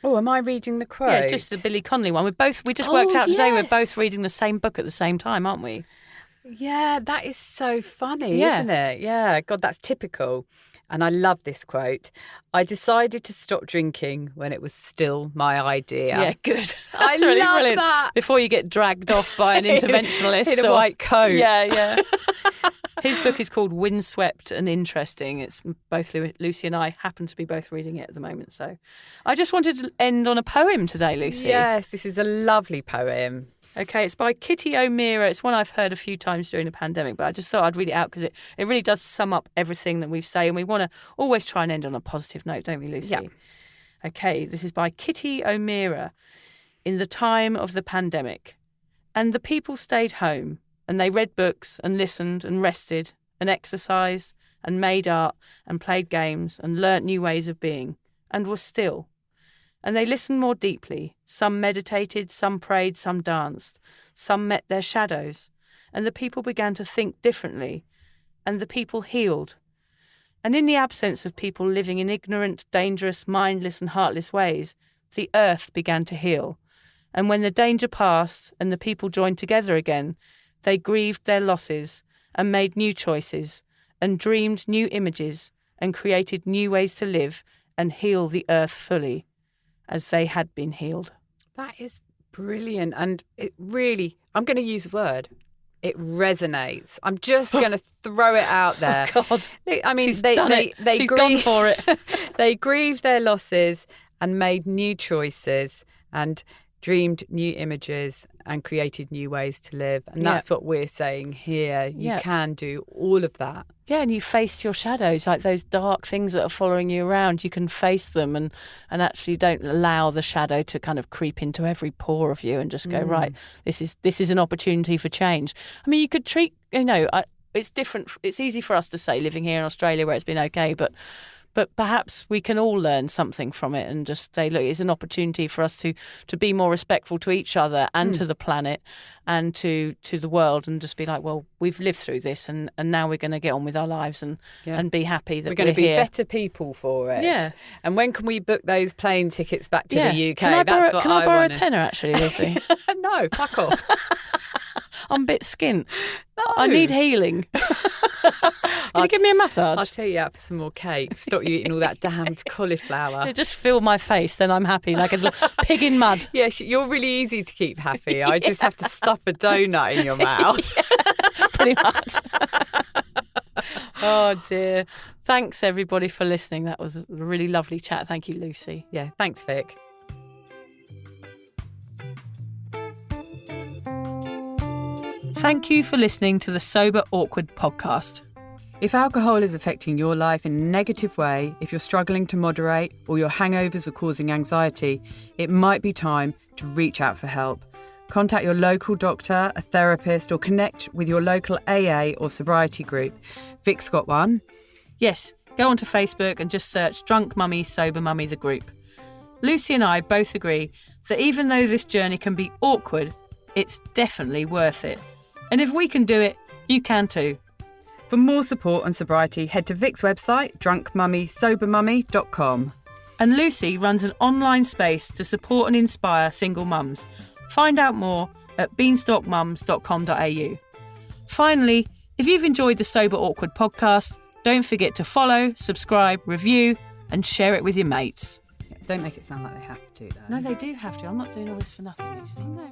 Oh, am I reading the quote? Yeah, it's just the Billy Connolley one. We just worked out today we're both reading the same book at the same time, aren't we? Yeah, that is so funny, isn't it? Yeah, God, that's typical. And I love this quote. I decided to stop drinking when it was still my idea. Yeah, good. I That's really love brilliant. that. Before you get dragged off by an interventionalist. in a white coat. Yeah. His book is called Windswept and Interesting. It's both Lucy and I happen to be both reading it at the moment. So I just wanted to end on a poem today, Lucy. Yes, this is a lovely poem. Okay, it's by Kitty O'Meara. It's one I've heard a few times during the pandemic, but I just thought I'd read it out because it really does sum up everything that we've said, and we want to always try and end on a positive note, don't we, Lucy? Yeah. Okay, this is by Kitty O'Meara. In the time of the pandemic. And the people stayed home, and they read books and listened and rested and exercised and made art and played games and learnt new ways of being and were still. And they listened more deeply. Some meditated, some prayed, some danced. Some met their shadows. And the people began to think differently. And the people healed. And in the absence of people living in ignorant, dangerous, mindless and heartless ways, the earth began to heal. And when the danger passed and the people joined together again, they grieved their losses and made new choices and dreamed new images and created new ways to live and heal the earth fully as they had been healed. That is brilliant. And it really, I'm going to use a word. It resonates. I'm just going to throw it out there. Oh, God. I mean, She's they gone for it. They grieved their losses and made new choices and dreamed new images and created new ways to live. And that's what we're saying here. You can do all of that. Yeah, and you faced your shadows, like those dark things that are following you around. You can face them and actually don't allow the shadow to kind of creep into every pore of you and just go, right, this is an opportunity for change. I mean, you could treat, it's different. It's easy for us to say living here in Australia where it's been okay, but perhaps we can all learn something from it and just say, look, it's an opportunity for us to be more respectful to each other and to the planet and to the world, and just be like, well, we've lived through this and now we're going to get on with our lives and be happy that we're going to be here. better people for it. Yeah. And when can we book those plane tickets back to the UK? Can I borrow a tenner, actually, Lucy? No, fuck off. I'm a bit skint. No. I need healing. Can you give me a massage? I'll tell you out for some more cake. Stop you eating all that damned cauliflower. Just fill my face, then I'm happy, like a little pig in mud. Yeah, you're really easy to keep happy. I just have to stuff a donut in your mouth. Pretty much. Oh, dear. Thanks, everybody, for listening. That was a really lovely chat. Thank you, Lucy. Yeah, thanks, Vic. Thank you for listening to the Sober Awkward podcast. If alcohol is affecting your life in a negative way, if you're struggling to moderate or your hangovers are causing anxiety, it might be time to reach out for help. Contact your local doctor, a therapist, or connect with your local AA or sobriety group. Vic's got one. Yes, go onto Facebook and just search Drunk Mummy, Sober Mummy, the group. Lucy and I both agree that even though this journey can be awkward, it's definitely worth it. And if we can do it, you can too. For more support on sobriety, head to Vic's website, drunkmummysobermummy.com. And Lucy runs an online space to support and inspire single mums. Find out more at beanstalkmums.com.au. Finally, if you've enjoyed the Sober Awkward podcast, don't forget to follow, subscribe, review, and share it with your mates. Don't make it sound like they have to, though. No, they do have to. I'm not doing all this for nothing, Lucy. No.